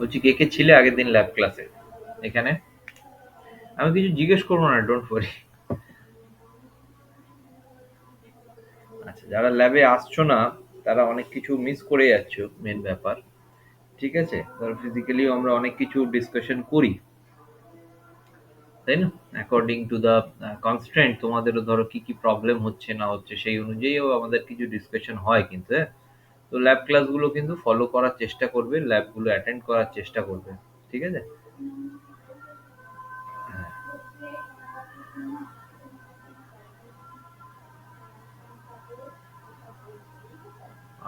বলছি কে কে ছিলে আগের দিন ল্যাব ক্লাসে এখানে? আমি কিছু জিজ্ঞেস করবো না, ডোন্ট ওয়ারি। আচ্ছা, যারা ল্যাবে আসছো না তারা অনেক কিছু মিস করে যাচ্ছ, মেন ব্যাপার। ঠিক আছে, ধরো ফিজিক্যালিও আমরা অনেক কিছু ডিসকাশন করি, তাই না? অ্যাকর্ডিং টু দ্য কনস্ট্রেন্ট তোমাদেরও ধরো কি কি প্রবলেম হচ্ছে না হচ্ছে সেই অনুযায়ীও আমাদের কিছু ডিসকাশন হয় কিন্তু, হ্যাঁ। তো ল্যাব ক্লাসগুলো কিন্তু ফলো করার চেষ্টা করবে, ল্যাবগুলো অ্যাটেন্ড করার চেষ্টা করবে। ঠিক আছে? হ্যাঁ।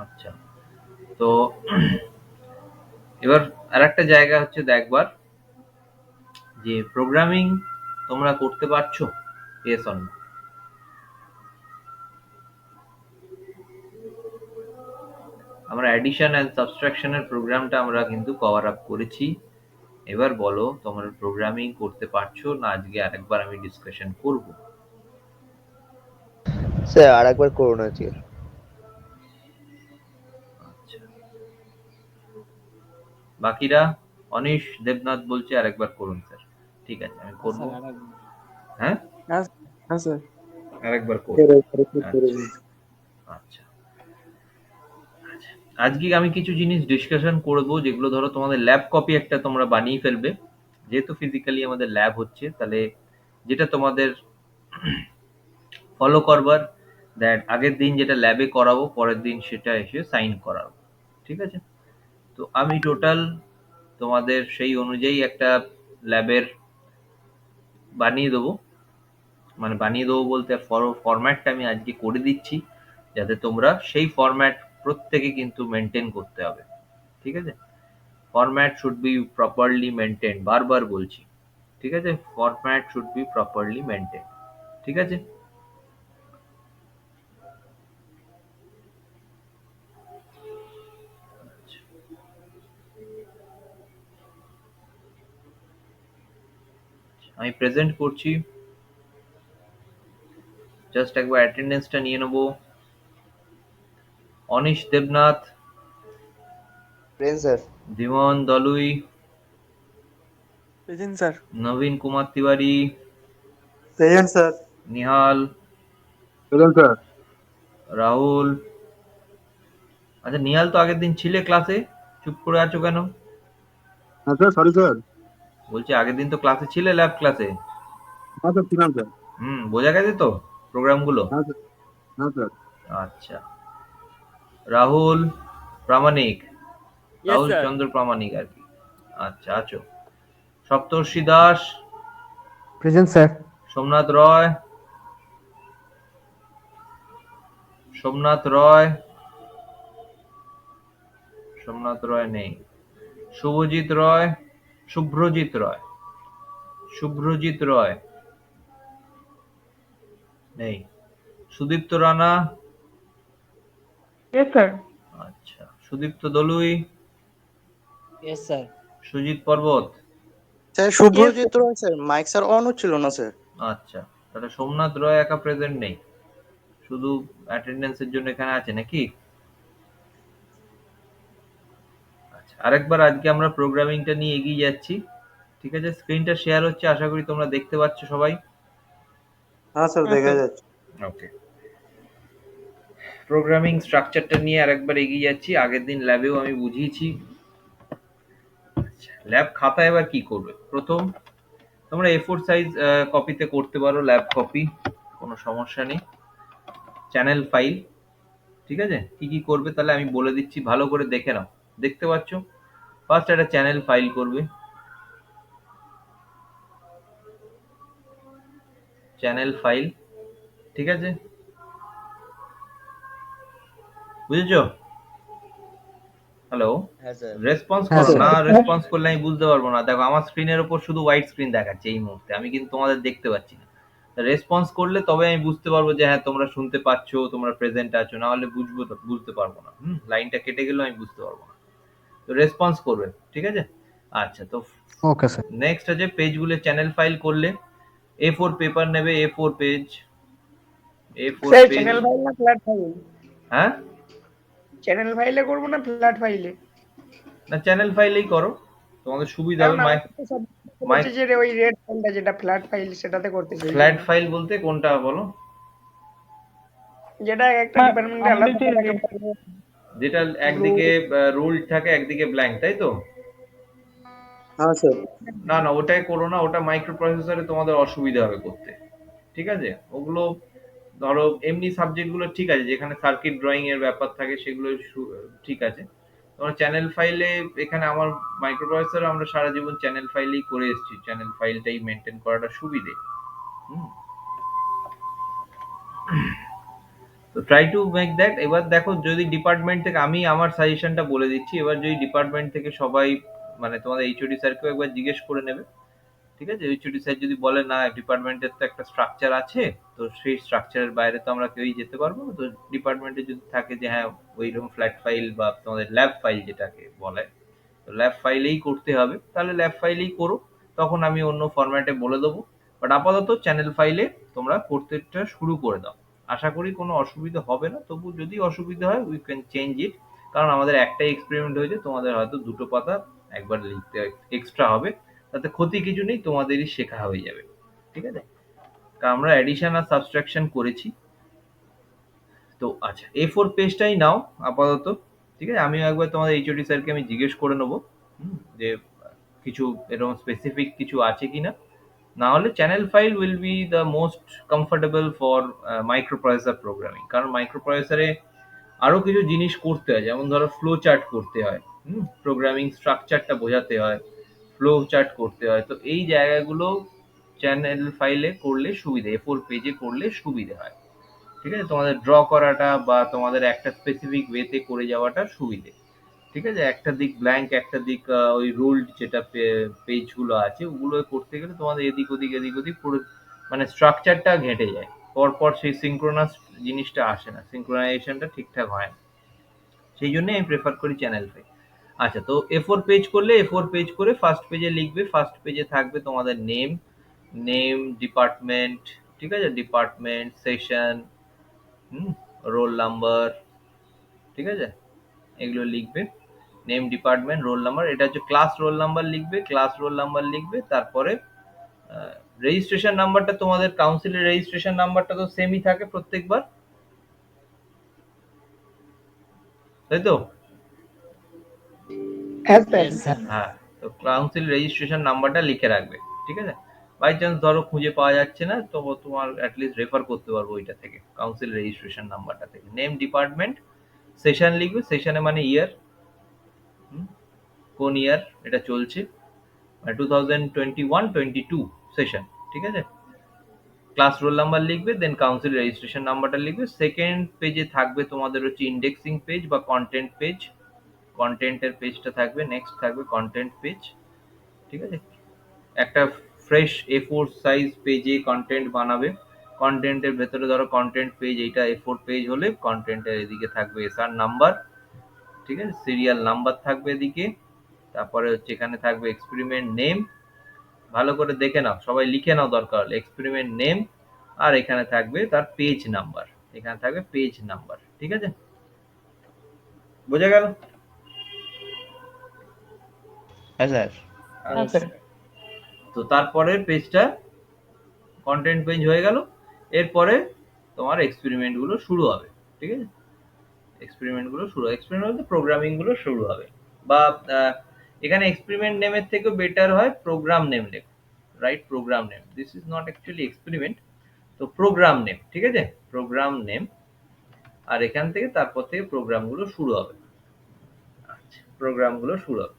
আচ্ছা, তো এবার আরেকটা জায়গা হচ্ছে দেখবার যে প্রোগ্রামিং তোমরা করতে পারছো, ইয়েস অর নো? আমরা অ্যাডিশন অ্যান্ড সাবট্রাকশনের প্রোগ্রামটা আমরা কিন্তু কভার আপ করেছি। এবার বলো তোমরা প্রোগ্রামিং করতে পারছো না, আজকে আরেকবার আমি ডিসকাশন করব। স্যার আরেকবার করুন আজকে। আচ্ছা, বাকিরা? অনিশ দেবনাথ বলছে আরেকবার করুন স্যার। ঠিক আছে, আমি হ্যাঁ করব। স্যার আরেকবার। হ্যাঁ, হ্যাঁ হ্যাঁ স্যার। আরেকবার করব। আচ্ছা আচ্ছা আচ্ছা। আজকে আমি কিছু জিনিস ডিসকাশন করব যেগুলো ধরো তোমাদের ল্যাব কপি একটা তোমরা বানিয়ে ফেলবে, যেহেতু ফিজিক্যালি আমাদের ল্যাব হচ্ছে, তাহলে যেটা তোমাদের ফলো করবার, দ্যাট আগের দিন যেটা ল্যাবে করাবো পরের দিন সেটা এসে সাইন করাবো। ঠিক আছে? তো আমি টোটাল তোমাদের সেই অনুযায়ী একটা ল্যাবের বানিয়ে দেবো, মানে বানিয়ে দেবো বলতে ফরম্যাটটা আমি আজকে করে দিচ্ছি, যাতে তোমরা সেই ফরম্যাট প্রত্যেকে কিন্তু মেনটেন করতে হবে। ঠিক আছে? Format should be properly maintain, বারবার বলছি। ঠিক আছে? Format should be properly maintain. ঠিক আছে? আমি প্রেজেন্ট করছি, জাস্ট একবার অ্যাটেন্ডেন্সটা নিয়ে নেবো। Anish Debnath, present sir. Dhiman Dalui, present sir. Nabin Kumar Tiwari, present sir. Nihal, present sir. Rahul. আচ্ছা, নিহাল তো আগের দিন ছিলে ক্লাসে, চুপ করে আছো কেন? হ্যাঁ স্যার, সরি স্যার। বলছি আগের দিন তো ক্লাসে ছিলে, ল্যাব ক্লাসে। হ্যাঁ স্যার, ছিলাম স্যার। বোঝা গেছে তো প্রোগ্রামগুলো? হ্যাঁ স্যার। হ্যাঁ স্যার। আচ্ছা, রাহুল প্রামাণিক, ইয়েস রাহুল স্যার। চন্দ্র প্রামাণিক আর কি। আচ্ছা, আছো। Saptarshi Das, present sir. সোমনাথ রয়, সোমনাথ রয়, সোমনাথ রয় নেই। শুভজিৎ রয়, শুভ্রজিৎ রয়, শুভ্রজিৎ রয় নেই। Sudipta Rana, yes sir. আচ্ছা। Sudipta Dalui, yes sir. Sujit Parbat, sir Subhrajit Roy sir, mike sir on হচ্ছিল না স্যার। আচ্ছা। তাহলে সোমনাথ রয় একা প্রেজেন্ট নেই, শুধু অ্যাটেন্ডেন্সের জন্য এখানে আছে নাকি? আচ্ছা, আরেকবার আজকে আমরা প্রোগ্রামিংটা নিয়ে এগিয়ে যাচ্ছি। ঠিক আছে? স্ক্রিনটা শেয়ার হচ্ছে, আশা করি তোমরা দেখতে পাচ্ছ সবাই। হ্যাঁ স্যার, দেখা যাচ্ছে। ওকে, প্রোগ্রামিং স্ট্রাকচারটা নিয়ে আরেকবার এগিয়ে যাচ্ছি, আগের দিন ল্যাবেও আমি বুঝিয়েছি। আচ্ছা, ল্যাব খাতা এবার কি করবে? প্রথম, তোমরা A4 সাইজ কপিতে করতে পারো, ল্যাব কপি, কোনো সমস্যা নেই। চ্যানেল ফাইল, ঠিক আছে? কি কি করবে তাহলে আমি বলে দিচ্ছি, ভালো করে দেখে নাও। দেখতে পাচ্ছ? ফার্স্ট একটা চ্যানেল ফাইল করবে, চ্যানেল ফাইল। ঠিক আছে? বুঝেছো? হ্যালো, হ্যাঁ স্যার। রেসপন্স হ্যাঁ করো স্যার। না, রেসপন্স করলে আমি বুঝতে পারবো না। দেখো আমার স্ক্রিনের উপর শুধু হোয়াইট স্ক্রিন দেখাচ্ছে এই মুহূর্তে, আমি কিন্তু তোমাদের দেখতে পাচ্ছি না। রেসপন্স করলে তবে আমি বুঝতে পারবো যে হ্যাঁ তোমরা শুনতে পাচ্ছো, তোমরা প্রেজেন্ট আছো, না হলে বুঝবো তো, বুঝতে পারবো না। লাইনটা কেটে গেলেও আমি বুঝতে পারবো না। তো রেসপন্স করবে, ঠিক আছে? আচ্ছা, তো ওকে স্যার। নেক্সট আছে পেজগুলো চ্যানেল ফাইল করলে A4 পেপার নেবে, A4 page, A4 sir page. Channel file না ফ্ল্যাট ফাইল? হ্যাঁ, চ্যানেল ফাইলে করবো না ফ্ল্যাট ফাইলে? না চ্যানেল ফাইলেই করো। তোমাদের সুবিধা কারণ হবে। আমি তো সব করছি যে ওই রেড ফাইলটা যেটা ফ্ল্যাট ফাইল সেটাতে করতে চাই। ফ্ল্যাট ফাইল বলতে কোনটা বলো? যেটা একটা ডিপার্টমেন্টে আলাদা করে একটা file যেটা একদিকে রুল থাকে, একদিকে ব্ল্যাঙ্ক, তাই তো? হ্যাঁ স্যার। না না, ওটাই করো না, ওটা মাইক্রো প্রসেসরে তোমাদের অসুবিধা হবে করতে। ঠিক আছে, ওগুলো ধরো এমনি সাবজেক্ট গুলো ঠিক আছে, যেখানে সার্কিট ড্রয়িং এর ব্যাপার থাকে সেগুলো ঠিক আছে। তোমার চ্যানেল ফাইলে, এখানে আমার মাইক্রো প্রসেসরে আমরা সারা জীবন চ্যানেল ফাইলেই করে এসেছি, চ্যানেল ফাইলটাই মেনটেন করাটা সুবিধে। হুম, তো ট্রাই টু মেক দ্যাট। এবার দেখো, যদি ডিপার্টমেন্ট থেকে, আমি আমার সাজেশনটা বলে দিচ্ছি, এবার যদি ডিপার্টমেন্ট থেকে সবাই, মানে তোমাদের এইচওডি স্যারকেও একবার জিজ্ঞেস করে নেবে। ঠিক আছে, এইচওডি স্যার যদি বলে না ডিপার্টমেন্টের তো একটা স্ট্রাকচার আছে, তো সেই স্ট্রাকচারের বাইরে তো আমরা কেউই যেতে পারবো না, তো ডিপার্টমেন্টে যদি থাকে যে হ্যাঁ ওইরকম ফ্ল্যাট ফাইল বা তোমাদের ল্যাব ফাইল যেটাকে বলে, তো ল্যাব ফাইলেই করতে হবে, তাহলে ল্যাব ফাইলেই করো। তখন আমি অন্য ফরম্যাটে বলে দেবো, বাট আপাতত চ্যানেল ফাইলে তোমরা করতেটা শুরু করে দাও। আশা করি কোনো অসুবিধা হবে না, তবু যদি অসুবিধা হয় উই ক্যান চেঞ্জ ইট। কারণ আমাদের একটাই এক্সপেরিমেন্ট হয়েছে, তোমাদের হয়তো দুটো পাতা একবার লিখতে এক্সট্রা হবে, তাতে ক্ষতি কিছু নেই, তোমাদেরই শেখা হয়ে যাবে। ঠিক আছে, তা আমরা অ্যাডিশন আর সাবট্রাকশন করেছি। তো আচ্ছা, A4 পেজটাই নাও আপাতত। ঠিক আছে, আমিও একবার তোমাদের এইচওডি স্যারকে আমি জিজ্ঞেস করে নেবো যে কিছু এরকম স্পেসিফিক কিছু আছে কিনা। না হলে channel file will be the most comfortable for microprocessor programming. কারণ মাইক্রোপ্রসেসরে আরো কিছু জিনিস করতে হয়, যেমন ধরো ফ্লো চার্ট করতে হয়, প্রোগ্রামিং স্ট্রাকচারটা বোঝাতে হয়, ফ্লো চার্ট করতে হয়। তো এই জায়গাগুলো চ্যানেল ফাইলে করলে সুবিধে, A4 পেজে করলে সুবিধে হয়। ঠিক আছে, তোমাদের ড্র করাটা বা তোমাদের একটা স্পেসিফিক ওয়েতে করে যাওয়াটা সুবিধে। ঠিক আছে, একটা দিক ব্ল্যাঙ্ক, একটা দিক ওই রুলড যেটা পেজ গুলো আছে, ওগুলো করতে গেলে তোমাদের এদিক ওদিক এদিক ওদিক পুরো মানে স্ট্রাকচারটা ঘেঁটে যায়, পরপর সেই সিঙ্ক্রোনাস জিনিসটা আসে না, সিঙ্ক্রোনাইজেশনটা ঠিকঠাক হয় না। সেই জন্য আমি প্রেফার করি চ্যানেল ফাইল। আচ্ছা, তো A4 পেজ করলে A4 পেজ করে ফার্স্ট পেজে লিখবে, ফার্স্ট পেজে থাকবে তোমাদের নেম, ডিপার্টমেন্ট, ঠিক আছে, ডিপার্টমেন্ট, সেশন, রোল নাম্বার, ঠিক আছে, এগুলো লিখবে। নেম, ডিপার্টমেন্ট, রোল নাম্বার, এটা হচ্ছে ক্লাস রোল নাম্বার লিখবে, ক্লাস রোল নাম্বার লিখবে। তারপরে রেজিস্ট্রেশন নাম্বারটা, তোমাদের কাউন্সিলের রেজিস্ট্রেশন নাম্বারটা তো সেমই থাকে প্রত্যেকবার, তাই তো? হ্যাঁ স্যার। Yes, sir. হ্যাঁ, তো কাউন্সিল রেজিস্ট্রেশন নাম্বারটা লিখে রাখবে। ঠিক আছে, বাই চান্স ধরো খুঁজে পাওয়া যাচ্ছে না, তো তোমার অ্যাটলিস্ট রেফার করতে পারবো ওইটা থেকে, কাউন্সিল রেজিস্ট্রেশন নাম্বারটা থেকে। নেম, ডিপার্টমেন্ট, সেশন লিখবে, সেশনে মানে ইয়ার, কোন ইয়ার এটা চলছে, মানে 2021-22 সেশন। ঠিক আছে, ক্লাস রোল নাম্বার লিখবে, দেন কাউন্সিল রেজিস্ট্রেশন নাম্বারটা লিখবে। সেকেন্ড পেজে থাকবে তোমাদের হচ্ছে ইন্ডেক্সিং পেজ বা কন্টেন্ট পেজ, কন্টেন্টের পেজটা থাকবে, নেক্সট থাকবে কন্টেন্ট পেজ। ঠিক আছে, একটা ফ্রেশ A4 সাইজ পেজে কন্টেন্ট বানাবে, কন্টেন্টের ভেতরে ধরো কন্টেন্ট পেজ, এইটা A4 পেজ হলে কন্টেন্টের এদিকে থাকবে এসআর নাম্বার, ঠিক আছে, সিরিয়াল নাম্বার থাকবে এদিকে, তারপরে হচ্ছে এখানে থাকবে এক্সপেরিমেন্ট নেম, ভালো করে দেখে নাও, সবাই লিখে নাও দরকার হলে, এক্সপেরিমেন্ট নেম, আর এখানে থাকবে তার পেজ নাম্বার, এখানে থাকবে পেজ নাম্বার। ঠিক আছে, বোঝা গেল? হ্যাঁ স্যার। হ্যাঁ স্যার। তো তারপরের পেজটা কন্টেন্ট পেজ হয়ে গেল, এরপরে তোমার এক্সপেরিমেন্ট গুলো শুরু হবে। ঠিক আছে, এক্সপেরিমেন্ট গুলো শুরু, এক্সপেরিমেন্ট বলতে প্রোগ্রামিং গুলো শুরু হবে। বা এখানে এক্সপেরিমেন্ট নেমের থেকে বেটার হয় প্রোগ্রাম নেম লেখ, right, program name, this is not actually experiment, তো প্রোগ্রাম নেম। ঠিক আছে, প্রোগ্রাম নেম, আর এখান থেকে তারপর থেকে প্রোগ্রাম গুলো শুরু হবে। আচ্ছা, প্রোগ্রাম গুলো শুরু হবে,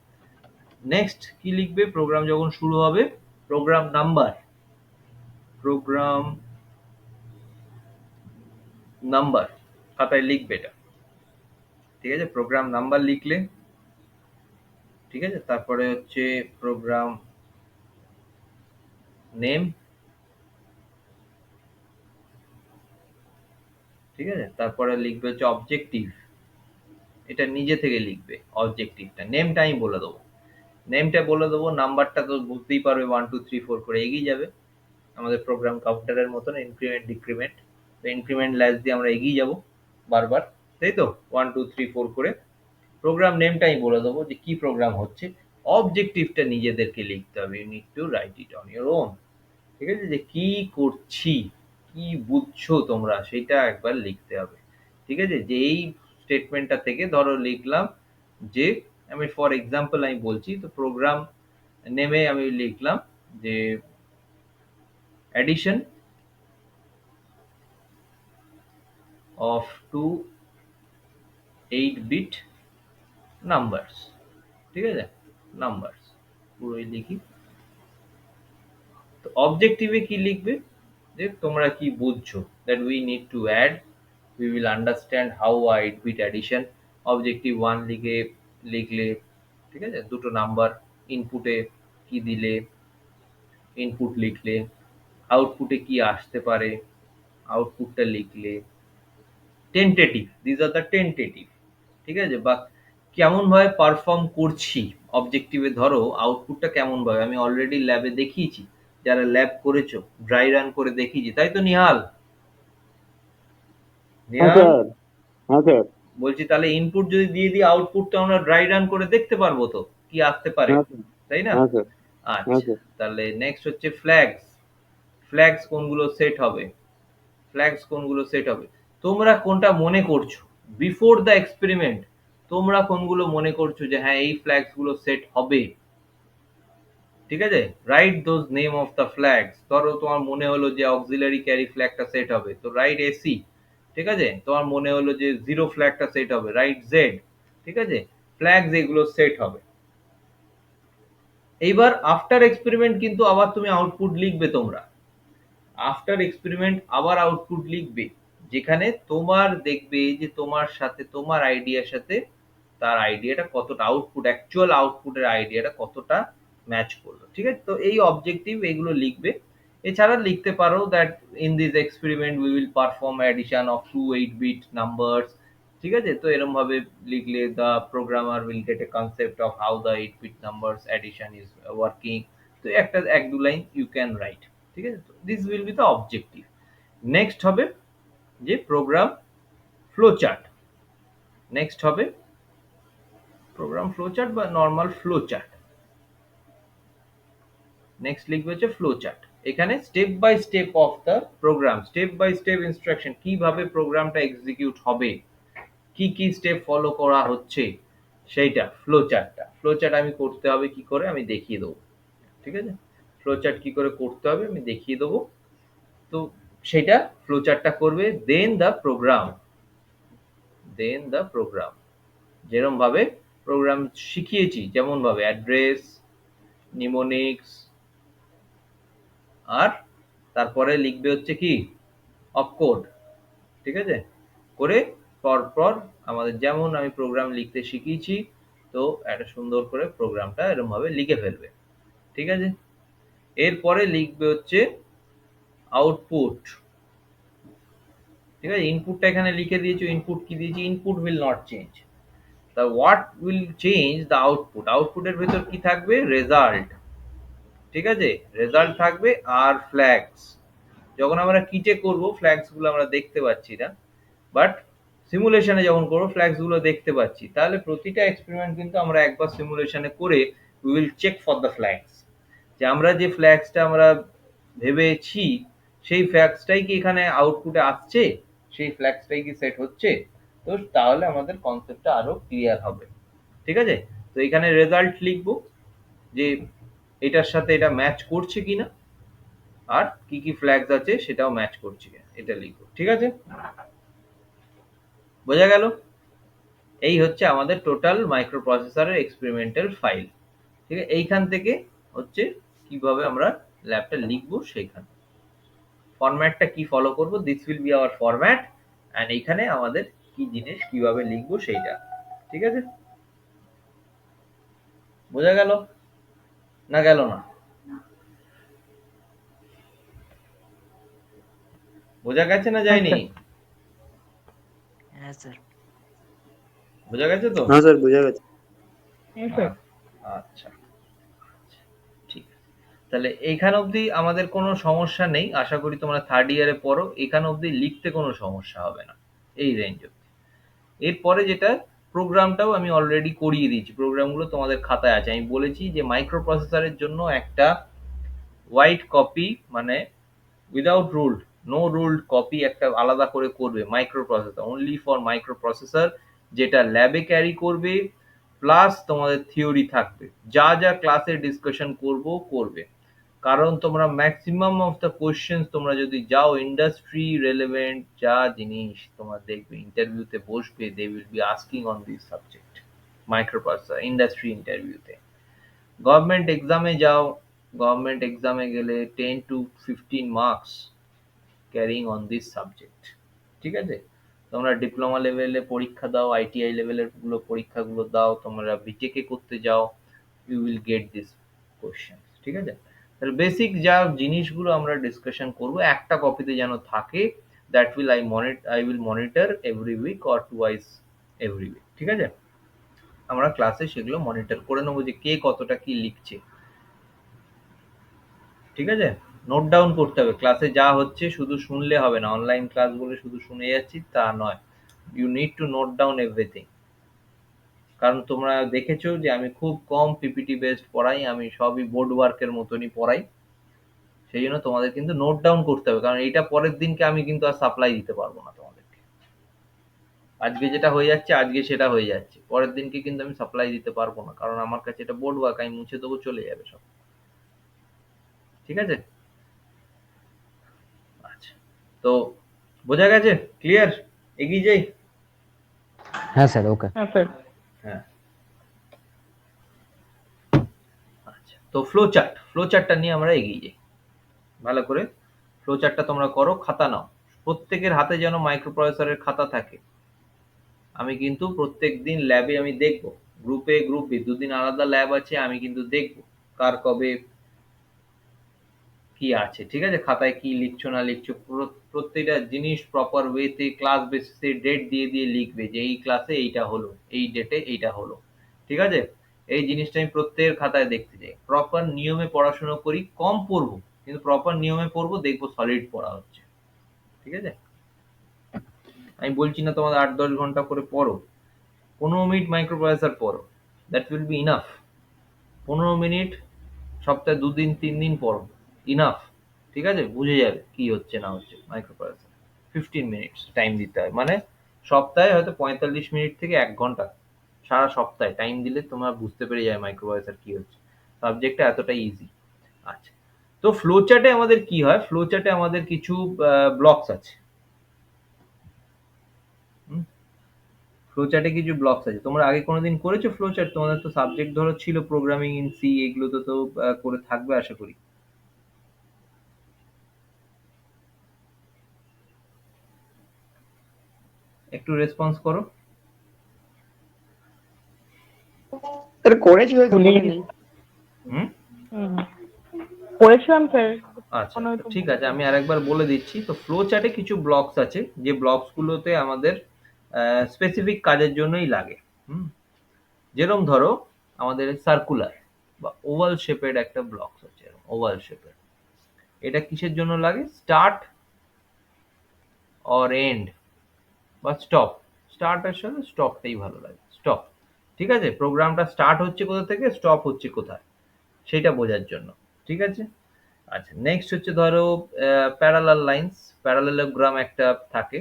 নেক্সট কি লিখবে প্রোগ্রাম যখন শুরু হবে? প্রোগ্রাম নাম্বার, প্রোগ্রাম নাম্বার খাতায় লিখবে এটা। ঠিক আছে, প্রোগ্রাম নাম্বার লিখলে, ঠিক আছে, তারপরে হচ্ছে প্রোগ্রাম নেম, ঠিক আছে, তারপরে লিখবে হচ্ছে অবজেক্টিভ, এটা নিজে থেকে লিখবে অবজেক্টিভটা, নেমটা আমি বলে দেবো, নেমটা বলে দেবো, নাম্বারটা তো বুঝতেই পারবে 1 2 3 4 করে এগিয়ে যাবে, আমাদের প্রোগ্রাম কাউন্টারের মতন ইনক্রিমেন্ট ডিক্রিমেন্ট, তো ইনক্রিমেন্ট ল্যাস দিয়ে আমরা এগিয়ে যাব বারবার, তাই তো, 1 2 3 4 করে। প্রোগ্রাম নেমটা আমি বলে দেবো যে কি প্রোগ্রাম হচ্ছে, অবজেক্টিভটা নিজেদেরকে লিখতে হবে, you need to write it on your own. ঠিক আছে, যে কি করছি, কি বুঝছো তোমরা, সেটা একবার লিখতে হবে। ঠিক আছে, যে এই স্টেটমেন্টটা থেকে ধরো লিখলাম যে, আমি ফর এক্সাম্পল আমি বলছি, তো প্রোগ্রাম নেমে আমি লিখলাম যে addition of two 8-bit numbers। ঠিক আছে, নাম্বারস পুরোই লিখি। তো অবজেক্টিভে কি লিখবে, যে তোমরা কি বুঝছো, that we need to add, we will understand how a 8-bit addition। Objective 1 লিখলে, ঠিক আছে, দুটো নাম্বার ইনপুটে কি দিলে, ইনপুট লিখলে, আউটপুটে কি আসতে পারে, আউটপুটটা লিখলে, tentative, this are the tentative. ঠিক আছে, বা কেমন ভাবে পারফর্ম করছি অবজেক্টিভে, ধরো আউটপুটটা কেমন ভাবে, আমি অলরেডি ল্যাবে দেখিয়েছি, যারা ল্যাব করেছো ড্রাই রান করে দেখিয়েছি, তাই তো নিহাল? নিহাল হ্যাঁ স্যার। বলছি, তাহলে ইনপুট যদি দিয়ে দিই, আউটপুটটা আমরা ড্রাই রান করে দেখতে পারবো তো কি আসতে পারে, হ্যাঁ স্যার। তাই না? হ্যাঁ স্যার। হ্যাঁ আচ্ছা, স্যার। তাহলে নেক্সট হচ্ছে ফ্ল্যাগস। ফ্ল্যাগস কোনগুলো সেট হবে, ফ্ল্যাগস কোনগুলো সেট হবে, তোমরা কোনটা মনে করছো বিফোর দ্য এক্সপেরিমেন্ট, তোমরা কোনগুলো মনে করছো যে হ্যাঁ এই ফ্ল্যাগস গুলো সেট হবে। ঠিক আছে, right those name of the flags. ধরো তোমার মনে হলো যে অক্সিলারি ক্যারি ফ্ল্যাগটা সেট হবে, তো রাইট এসি। ঠিক আছে, তোমার মনে হলো যে জিরো ফ্ল্যাগটা সেট হবে, রাইট জেড। ঠিক আছে, ফ্ল্যাগস এগুলো সেট হবে। এইবার আফটার এক্সপেরিমেন্ট কিন্তু আবার তুমি আউটপুট লিখবে, তোমরা আফটার এক্সপেরিমেন্ট আবার আউটপুট লিখবে, যেখানে তোমার দেখবে যে তোমার সাথে, তোমার আইডিয়ার সাথে তার আইডিয়াটা কতটা, আউটপুট অ্যাকচুয়াল আউটপুটের আইডিয়াটা কতটা ম্যাচ করলো। ঠিক আছে, তো এই অবজেক্টিভ এগুলো লিখবে। এছাড়া লিখতে পারো that in this experiment we will perform addition of two 8-bit numbers. ঠিক আছে, তো এরকম ভাবে লিখলে the programmer will get a concept of how the 8-bit numbers addition is working. তো একটা এক দু লাইন ইউ ক্যান রাইট। ঠিক আছে, this will be the objective. Next হবে যে প্রোগ্রাম ফ্লো চার্ট। নেক্সট হবে প্রোগ্রাম ফ্লো চার্ট বা নর্মাল ফ্লো চার্ট। নেক্সট লিখবে হচ্ছে ফ্লো চার্ট। এখানে step by step of the program, step by step instruction, কিভাবে প্রোগ্রামটা এক্সিকিউট হবে, কি কি স্টেপ ফলো করা হচ্ছে, সেইটা ফ্লো চার্টটা। ফ্লো চার্ট আমি করতে হবে কি করে, আমি দেখিয়ে দেবো। ঠিক আছে, ফ্লো চার্ট কি করে করতে হবে আমি দেখিয়ে দেবো। তো সেটা ফ্লো চার্টটা করবে, then the program, then the program যেরকম ভাবে প্রোগ্রাম শিখিয়েছি, যেমন ভাবে অ্যাড্রেস, নিমোনিক্স, আর তারপরে লিখবে হচ্ছে কি অপকোড। ঠিক আছে, করে পরপর আমাদের যেমন আমি প্রোগ্রাম লিখতে শিখিয়েছি, তো একটা সুন্দর করে প্রোগ্রামটা এরকম ভাবে লিখে ফেলবে। ঠিক আছে, এরপরে লিখবে হচ্ছে আউটপুট। ঠিক আছে, ইনপুটটা এখানে লিখে দিয়েছো, ইনপুট কি দিয়েছি, ইনপুট উইল নট চেঞ্জ, তা what will change the output, আউটপুটের ভেতর কি থাকবে, রেজাল্ট। ঠিক আছে, রেজাল্ট থাকবে আর ফ্ল্যাগস। যখন আমরা কিটে করব ফ্ল্যাগস গুলো আমরা দেখতে পাচ্ছি না, বাট সিমুলেশনে যখন করবো ফ্ল্যাগস গুলো দেখতে পাচ্ছি। তাহলে প্রতিটা এক্সপেরিমেন্ট কিন্তু আমরা একবার সিমুলেশনে করে we will check for the flags, যে আমরা যে ফ্ল্যাগসটা আমরা ভেবেছি সেই ফ্ল্যাগসটাই কি এখানে আউটপুটে আসছে, সেই ফ্ল্যাগসটাই কি সেট হচ্ছে। তো তাহলে আমাদের কনসেপ্টটা আরো ক্লিয়ার হবে। ঠিক আছে, তো এখানে রেজাল্ট লিখবো যে এটার সাথে এটা ম্যাচ করছে কিনা, আর কি কি ফ্ল্যাগস আছে সেটাও ম্যাচ করছে কিনা, এটা লিখবো। ঠিক আছে, বোঝা গেল? এই হচ্ছে আমাদের টোটাল মাইক্রোপ্রসেসরের এক্সপেরিমেন্টাল ফাইল। ঠিক আছে, এইখান থেকে হচ্ছে কিভাবে আমরা ল্যাবটা লিখবো, সেইখানে ফরম্যাটটা কি ফলো করব, this will be our format, and এইখানে আমাদের কি জিনিস কিভাবে লিখবো সেইটা। ঠিক আছে, বোঝা গেল না গেল না? বোঝা গেছে না যায়নি? হ্যাঁ স্যার। বোঝা গেছে তো? হ্যাঁ স্যার, বোঝা গেছে। হ্যাঁ স্যার। আচ্ছা, ঠিক আছে। তাহলে এইখান অবধি আমাদের কোনো সমস্যা নেই, আশা করি তোমরা থার্ড ইয়ারে পড়ো, এখান অবধি লিখতে কোনো সমস্যা হবে না, এই রেঞ্জ অবধি। এরপরে যেটা প্রোগ্রামটাও আমি অলরেডি করিয়ে দিয়েছি, প্রোগ্রামগুলো তোমাদের খাতায় আছে। আমি বলেছি যে মাইক্রো প্রসেসরের জন্য একটা হোয়াইট কপি, মানে without ruled, no ruled copy একটা আলাদা করে করবে microprocessor, only for microprocessor, যেটা ল্যাবে ক্যারি করবে, প্লাস তোমাদের থিওরি থাকবে, যা যা ক্লাসে ডিসকাশন করবে। কারণ তোমরা ম্যাক্সিমাম অফ দ্য কোশ্চেন্স তোমরা যদি যাও ইন্ডাস্ট্রি রেলেভেন্ট যা জিনিস তোমরা দেখবে ইন্টারভিউতে বসবে, they will be asking on this subject, microprocessor industry ইন্টারভিউতে। গভর্নমেন্ট এক্সামে যাও, গভর্নমেন্ট এক্সামে গেলে 10 to 15 marks carrying on this subject. ঠিক আছে, তোমরা ডিপ্লোমা লেভেলে পরীক্ষা দাও, আইটিআই লেভেলের গুলো পরীক্ষাগুলো দাও, তোমরা বিটেকে করতে যাও, you will get this question. ঠিক আছে, তাহলে বেসিক যা জিনিসগুলো আমরা ডিসকাশন করব একটা কপিতে যেন থাকে, that will I will monitor every week or twice every week. ঠিক আছে, আমরা ক্লাসে সেগুলো মনিটর করে নেবো যে কে কতটা কি লিখছে। ঠিক আছে, নোট ডাউন করতে হবে, ক্লাসে যা হচ্ছে শুধু শুনলে হবে না, অনলাইন ক্লাস বলে শুধু শুনে যাচ্ছি তা নয়, you need to note down everything. কারণ তোমরা দেখেছো যে আমি খুব কম পিপিটি বেসড পড়াই, আমি সবই বোর্ড ওয়ার্কের মতনই পড়াই, সেই জন্য তোমাদের কিন্তু নোট ডাউন করতে হবে, কারণ এইটা পরের দিনকে আমি কিন্তু আর সাপ্লাই দিতে পারবো না তোমাদেরকে। আজকে যেটা হয়ে যাচ্ছে আজকে সেটা হয়ে যাচ্ছে, পরের দিনকে কিন্তু আমি সাপ্লাই দিতে পারবো না, কারণ আমার কাছে এটা বোর্ড ওয়ার্ক, আমি মুছে দেবো, চলে যাবে সব। ঠিক আছে, আচ্ছা, তো বোঝা গেছে, ক্লিয়ার, এগিয়ে যাই। হ্যাঁ স্যার, ওকে। হ্যাঁ স্যার। হ্যাঁ, আচ্ছা, তো ফ্লো চার্টটা নিয়ে আমরা এগিয়ে যাই। ভালো করে ফ্লো চার্টটা তোমরা করো, খাতা নাও, প্রত্যেকের হাতে যেন মাইক্রো প্রসেসরের খাতা থাকে। আমি কিন্তু প্রত্যেক দিন ল্যাবে আমি দেখবো, গ্রুপ এ গ্রুপ বি দুদিন আলাদা ল্যাব আছে, আমি কিন্তু দেখবো কার কবে কি আছে। ঠিক আছে, খাতায় কি লিখছো না লিখছো, প্রত্যেকটা জিনিস প্রপার ওয়েতে ক্লাস বেসিসে ডেট দিয়ে দিয়ে লিখবে যে এই ক্লাসে এইটা হলো, এই ডেটে এইটা হলো। ঠিক আছে, এই জিনিসটা আমি প্রত্যেকের খাতায় দেখতে চাই, প্রপার নিয়মে পড়াশোনা করি, কম পড়বো কিন্তু প্রপার নিয়মে পড়বো, দেখবো সলিড পড়া হচ্ছে। ঠিক আছে, আমি বলছি না তোমাদের 8-10 ঘন্টা করে পড়ো, 15 মিনিট মাইক্রো প্রসেসর পড়ো, that will be enough. 15 minute সপ্তাহে 2 দিন 3 দিন পড়ো, ইনাফ। ঠিক আছে, বুঝে যাবে কি হচ্ছে না হচ্ছে মাইক্রো প্রসেসর। 15 মিনিটস টাইম দিতে হয়, মানে সপ্তাহে হয়তো 45 মিনিট থেকে 1 ঘন্টা, সারা সপ্তাহে টাইম দিলে তোমরা বুঝতে পেরে যাবে মাইক্রো প্রসেসর কি হচ্ছে, সাবজেক্টটা এতটাই ইজি। আচ্ছা, তো ফ্লো চার্টে আমাদের কি হয়, ফ্লো চার্টে আমাদের কিছু ব্লকস আছে। ফ্লো চার্টে কিছু ব্লকস আছে, তোমরা আগে কোনোদিন করেছো ফ্লো চার্ট? তোমাদের তো সাবজেক্ট ধরো ছিল প্রোগ্রামিং ইন সি, এগুলো তো তো করে থাকবে আশা করি। একটু রেসপন্স করো। স্যার করেছি হয়তো মনে নেই। হুম, করেছিলাম স্যার। আচ্ছা, তো ঠিক আছে, আমি আরেকবার বলে দিচ্ছি। তো ফ্লো চার্টে কিছু ব্লকস আছে, যে ব্লকস গুলোতে আমাদের স্পেসিফিক কাজের জন্যই লাগে। হুম, যেরকম ধরো আমাদের সার্কুলার বা ওভাল শেপের একটা ব্লকস আছে, ওভাল শেপের, এটা কিসের জন্য লাগে? স্টার্ট অর এন্ড বা স্টপ, স্টার্টের সাথে স্টপটাই ভালো লাগে, স্টপ। ঠিক আছে, প্রোগ্রামটা স্টার্ট হচ্ছে কোথা থেকে, স্টপ হচ্ছে কোথায়, সেটা বোঝার জন্য। ঠিক আছে, আচ্ছা, নেক্সট হচ্ছে ধরো প্যারালাল লাইন্স, প্যারালেলোগ্রাম একটা থাকে,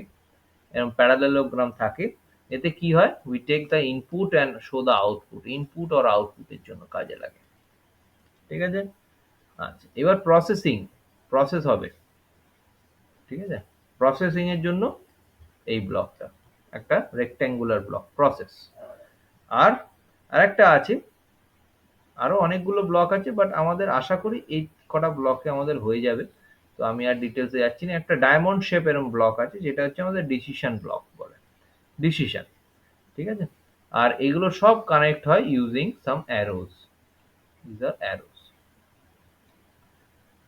এরকম প্যারালেলোগ্রাম থাকে, এতে কি হয়, we take the input and show the output, input or আউটপুটের জন্য কাজে লাগে। ঠিক আছে, আচ্ছা, এবার প্রসেসিং, প্রসেস হবে। ঠিক আছে, প্রসেসিং এর জন্য এই ব্লকটা একটা রেক্ট্যাঙ্গুলার ব্লক, প্রসেস। আর আরেকটা আছে, আরো অনেকগুলো ব্লক আছে, বাট আমাদের আশা করি এই কটা ব্লকে আমাদের হয়ে যাবে, তো আমি আর ডিটেলসে যাচ্ছি না। একটা ডায়মন্ড শেপ এরকম ব্লক আছে, যেটা হচ্ছে আমাদের ডিসিশন ব্লক বলে, ডিসিশন। ঠিক আছে, আর এগুলো সব কানেক্ট হয় using some arrows, this are arrows.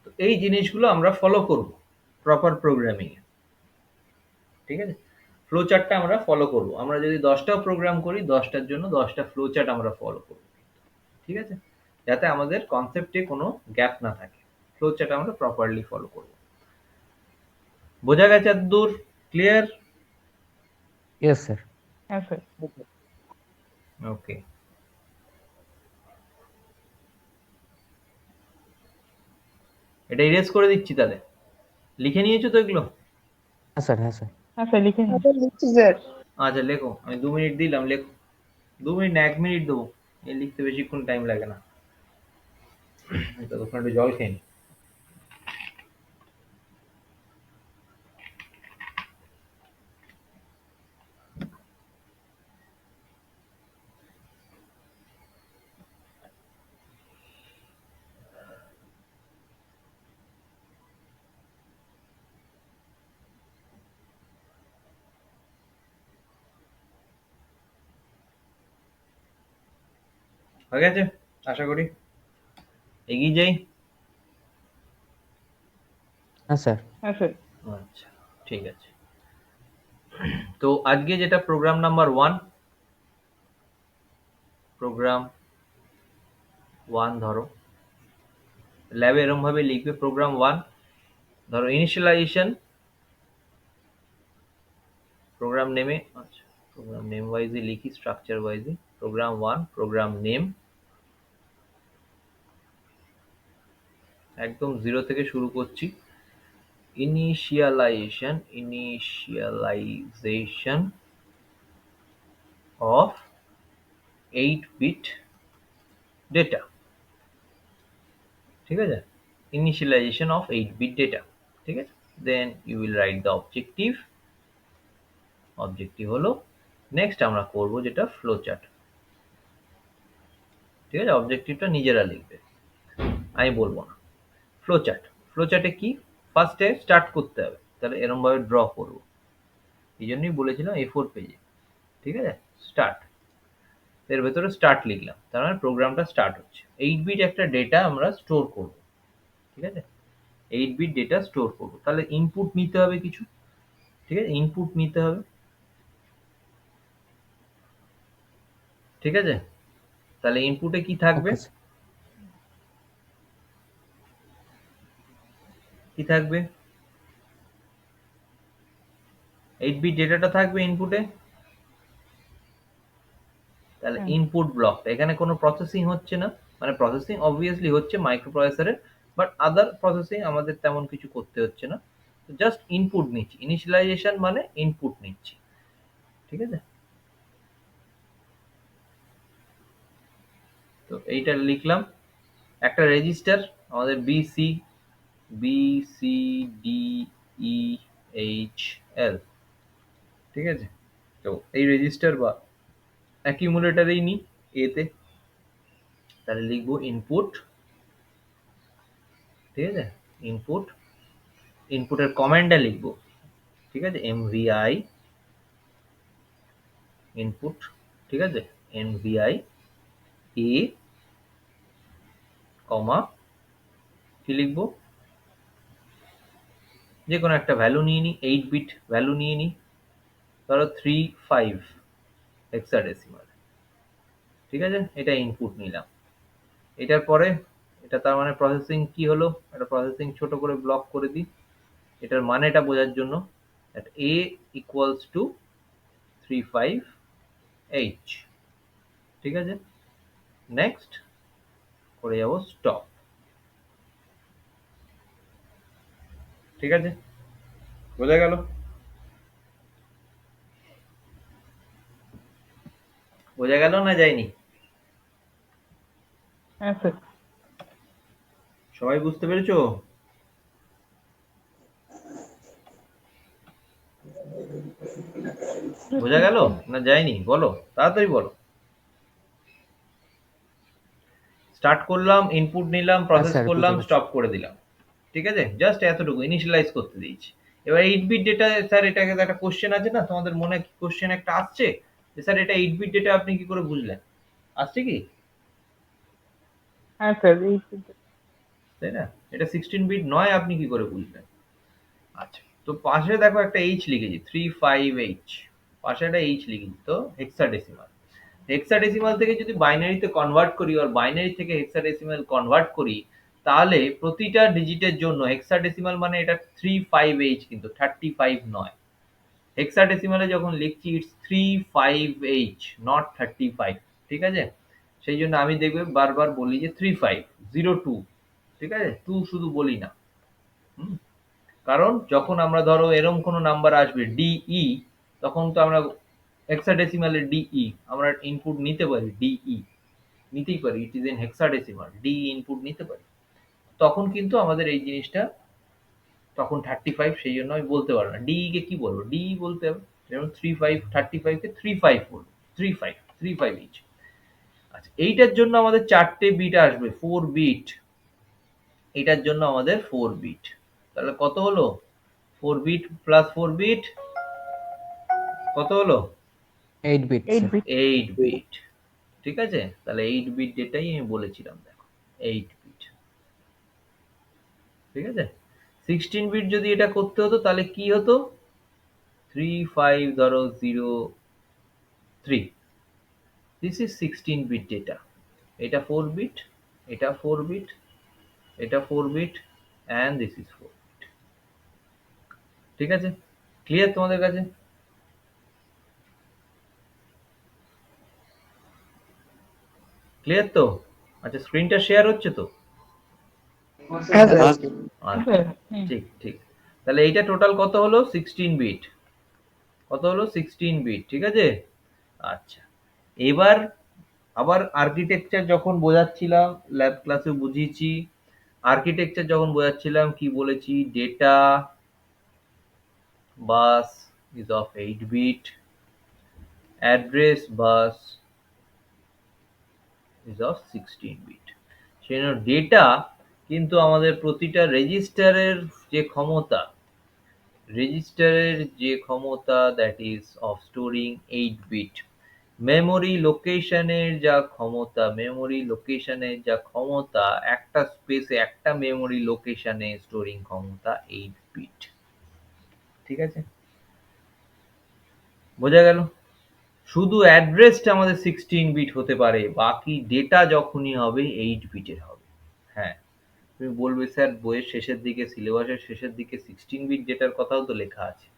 তো এই জিনিসগুলো আমরা ফলো করব প্রপার প্রোগ্রামিং এ। ঠিক আছে, ফ্লো চার্টটা আমরা ফলো করব, আমরা যদি 10টাও প্রোগ্রাম করি 10টার জন্য 10টা ফ্লো চার্ট আমরা ফলো করব। ঠিক আছে, যাতে আমাদের কনসেপ্টে কোনো গ্যাপ না থাকে, ফ্লো চার্ট আমরা প্রপারলি ফলো করব। বোঝা গেছে এতদূর? ক্লিয়ার? Yes sir. হ্যাঁ স্যার। ওকে, এটা ইরেজ করে দিচ্ছি তাহলে। লিখে নিয়েছো তো এগুলো? हाँ सर, हाँ सर। হ্যাঁ স্যার লিখছি স্যার। আচ্ছা লেখো, আমি 2 মিনিট দিলাম, লেখো। 2 মিনিট না, 1 মিনিট দেবো, এই লিখতে বেশিক্ষণ টাইম লাগে না। ততক্ষণ একটু জল খেয়ে নি। হয়ে গেছে আশা করি, এগিয়ে যাই। हाँ सर। হ্যাঁ স্যার। আচ্ছা ঠিক আছে। তো আজকে যেটা প্রোগ্রাম নাম্বার 1, প্রোগ্রাম 1 ধরো, ল্যাবে এরম ভাবে লিখবে প্রোগ্রাম 1, ধরো ইনিশিয়ালাইজেশন, প্রোগ্রাম নেমে, আচ্ছা প্রোগ্রাম নেম ওয়াইজে লিখি, স্ট্রাকচার ওয়াইজে। প্রোগ্রাম 1, প্রোগ্রাম নেম, একদম 0 থেকে শুরু করছি। ইনিশিয়ালাইজেশন অফ 8-bit ডেটা, ঠিক আছে? ইনিশিয়ালাইজেশন অফ 8-bit ডেটা, ঠিক আছে? Then you will write the objective. Objective হলো নেক্সট আমরা করব যেটা ফ্লো চার্ট, ঠিক আছে? অবজেক্টিভটা নিজেরা লিখবে, আমি বলবো না। ফ্লো চার্ট, ফ্লো চার্টে কি, ফার্স্টে স্টার্ট করতে হবে, তাহলে এরম ভাবে ড্র করবো, এই জন্যই বলেছিলাম A4 পেজে, ঠিক আছে? স্টার্ট, এর ভেতরে স্টার্ট লিখলাম, তার মানে প্রোগ্রামটা স্টার্ট হচ্ছে। 8-bit একটা ডেটা আমরা স্টোর করব, ঠিক আছে? 8-bit ডেটা স্টোর করব, তাহলে ইনপুট নিতে হবে কিছু, ঠিক আছে? ইনপুট নিতে হবে, ঠিক আছে? তাহলে ইনপুটে কি থাকবে? Okay sir. কি থাকবে? 8-bit ডেটাটা থাকবে ইনপুটে, তাহলে ইনপুট ব্লক, এখানে কোনো প্রসেসিং হচ্ছে না, মানে প্রসেসিং অবভিয়াসলি হচ্ছে মাইক্রো প্রসেসরের, বাট আদার প্রসেসিং আমাদের তেমন কিছু করতে হচ্ছে না, জাস্ট ইনপুট নিচ্ছি। ইনিশিয়ালাইজেশন মানে ইনপুট নিচ্ছি, ঠিক আছে? তো এইটা লিখলাম। একটা রেজিস্টার আমাদের BCDEHL, ঠিক আছে? তো এই রেজিস্টার বা অ্যাকিউমুলেটরেই নিই এতে, তাহলে লিখবো ইনপুট, ঠিক আছে? ইনপুট, ইনপুটের কমান্ডটা লিখবো, ঠিক আছে? MVI ইনপুট, ঠিক আছে? MVI A, কমা কি লিখবো, যে কোনো একটা ভ্যালু নিয়ে নিই, 8-bit ভ্যালু নিয়ে নিই, ধরো 35 হেক্সাডেসিমাল, ঠিক আছে? এটা ইনপুট নিলাম। এটার পরে এটা তার মানে প্রসেসিং কি হলো, এটা প্রসেসিং ছোট করে ব্লক করে দিই, এটার মানেটা বোঝার জন্য, that A equals to 35H, ঠিক আছে? নেক্সট করে যাবো স্টপ, ঠিক আছে? বোঝা গেল? বোঝা গেল না যায়নি? হ্যাঁ স্যার। সবাই বুঝতে পেরেছো? বোঝা গেল না যায়নি? বলো, তাড়াতাড়ি বলো। স্টার্ট করলাম, ইনপুট নিলাম, প্রসেস স্যার, করলাম, বুঝতে পারছি। স্টপ করে দিলাম, ঠিক আছে? জাস্ট এতটুকু ইনিশিয়ালাইজ করতে দিয়েছি। এবার 8-bit ডেটা, স্যার এটাকে একটা কোশ্চেন আছে না তোমাদের মনে, কোশ্চেন একটা আসছে যে স্যার এটা 8-bit ডেটা আপনি কি করে বুঝলেন? আসছে কি? হ্যাঁ স্যার তাই না? এটা 16-bit নয়, আপনি কি করে বুঝলেন? আচ্ছা, তো পাশে দেখো একটা H লিখেছি, 35H, পাশে একটা H লিখেছি, তো হেক্সাডেসিমাল। হেক্সাডেসিমাল থেকে যদি বাইনারিতে কনভার্ট করি, আর বাইনারি থেকে হেক্সাডেসিমাল কনভার্ট করি, তাহলে প্রতিটা ডিজিটের জন্য হেক্সাডেসিমাল মানে এটা 35H, কিন্তু 35 নয়। হেক্সাডেসিমালে যখন লিখছি ইটস 35H, নট 35। ঠিক আছে? সেই জন্য আমি দেখবে বারবার বলি যে 3502, ঠিক আছে? 2 শুধু বলি না। হুম? কারণ যখন আমরা ধরো এরকম কোনো নাম্বার আসবে ডিই, তখন তো আমরা হেক্সাডেসিমালে ডিই আমরা ইনপুট নিতে পারি, ডিই নিতেই পারি, it is in hexadecimal, DE input নিতে পারি। তখন কিন্তু আমাদের এই জিনিসটা তখন 35, সেই জন্য আমি বলতে পারবো না। ডিই কে কি বলবো? ডিই বলতে হবে। যেমন 35 কে 35 বলবো। 35 ইঞ্চ। আচ্ছা, এইটার জন্য আমাদের 4 টে বিট আসবে, 4 বিট। এটার জন্য আমাদের 4 বিট। তাহলে কত হলো? 4 বিট প্লাস 4 বিট কত হলো? 8 bit, sir. 8 বিট। ঠিক আছে? তাহলে 8 বিট যেটাই আমি বলেছিলাম, দেখো 8 বিট। ঠিক আছে? 16 বিট যদি এটা করতে হতো তাহলে কি হতো? 35 ধরো 03, দিস ইজ 16 বিট ডেটা। এটা 4 বিট, এটা 4 বিট, এটা 4 bit, and this is 4 bit. ঠিক আছে? ক্লিয়ার তোমাদের কাছে? ক্লিয়ার তো? আচ্ছা, স্ক্রিনটা শেয়ার হচ্ছে তো? হ্যাঁ স্যার। হ্যাঁ আচ্ছা, ঠিক ঠিক। তাহলে এইটা টোটাল কত হলো? 16 বিট। কত হলো? 16 বিট। ঠিক আছে? আচ্ছা, এবার আবার আর্কিটেকচার যখন বোঝাচ্ছিলাম, ল্যাব ক্লাসে বুঝিয়েছি, আর্কিটেকচার যখন বোঝাচ্ছিলাম কি বলেছি? Data bus is of 8 bit, address bus is of 16 bit। সেই জন্য ডেটা কিন্তু আমাদের প্রতিটা রেজিস্টারের যে ক্ষমতা, that is of storing 8 bit. Memory লোকেশনের যা ক্ষমতা, একটা স্পেসে একটা মেমোরি লোকেশনে স্টোরিং ক্ষমতা 8 বিট। ঠিক আছে? বোঝা গেল? শুধু অ্যাড্রেসটা আমাদের 16 বিট হতে পারে, বাকি ডেটা যখনই হবে 8 বিটের হবে। হ্যাঁ, তুমি বলবে স্যার বইয়ের শেষের দিকে, সিলেবাসের শেষের দিকে 16 বিট ডেটার কথাও তো লেখা আছে।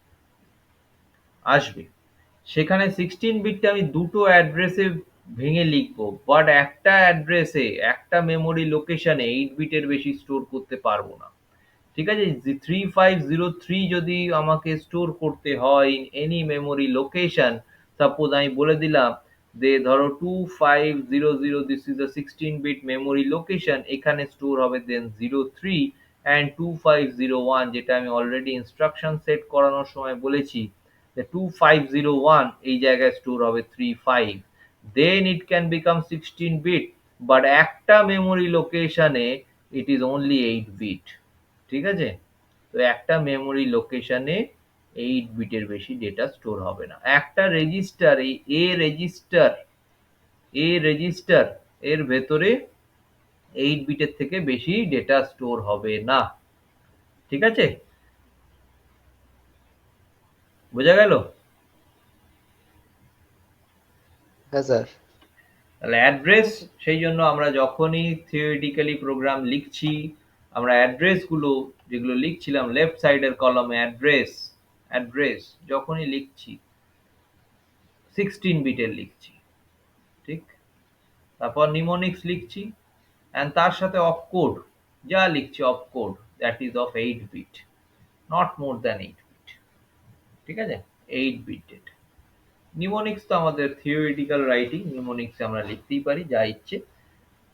আসবে। সেখানে 16 বিটটা আমি দুটো অ্যাড্রেসে ভেঙে লিখবো, বাট একটা অ্যাড্রেসে একটা মেমোরি লোকেশনে 8 বিটের বেশি স্টোর করতে পারবো না। ঠিক আছে? 3503 যদি আমাকে স্টোর করতে হয় in any memory location, suppose আমি বলে দিলাম যে ধরো 2500, this is a 16 bit memory location, এখানে স্টোর হবে দেন 03 অ্যান্ড 2501, যেটা আমি অলরেডি ইনস্ট্রাকশন সেট করানোর সময় বলেছি যে 2501 এই জায়গায় স্টোর হবে 35, then it can become 16 bit, but একটা মেমোরি লোকেশনে ইট ইজ অনলি 8 বিট। ঠিক আছে? তো একটা মেমোরি লোকেশনে 8 বিটের বেশি ডেটা স্টোর হবে না। একটা রেজিস্টার, এই রেজিস্টার এর ভেতরে 8 বিটের থেকে বেশি ডেটা স্টোর হবে না। ঠিক আছে? বোঝা গেল? হ্যাঁ স্যার। তাহলে অ্যাড্রেস, সেই জন্য আমরা যখনই থিওরিটিক্যালি প্রোগ্রাম লিখছি, আমরা অ্যাড্রেসগুলো যেগুলো লিখছিলাম লেফট সাইডের কলমে, অ্যাড্রেস যখনই লিখছি 16 বিটের লিখছি। ঠিক? তারপর নিমোনিক্স লিখছি, অ্যান্ড তার সাথে অপকোড যা লিখছি, opcode that is of 8 bit, not more than 8 bit. ঠিক আছে? 8 বিট ডেটা। নিমোনিক্স তো আমাদের থিওরিটিক্যাল রাইটিং, নিমোনিক্সে আমরা লিখতেই পারি যা ইচ্ছে,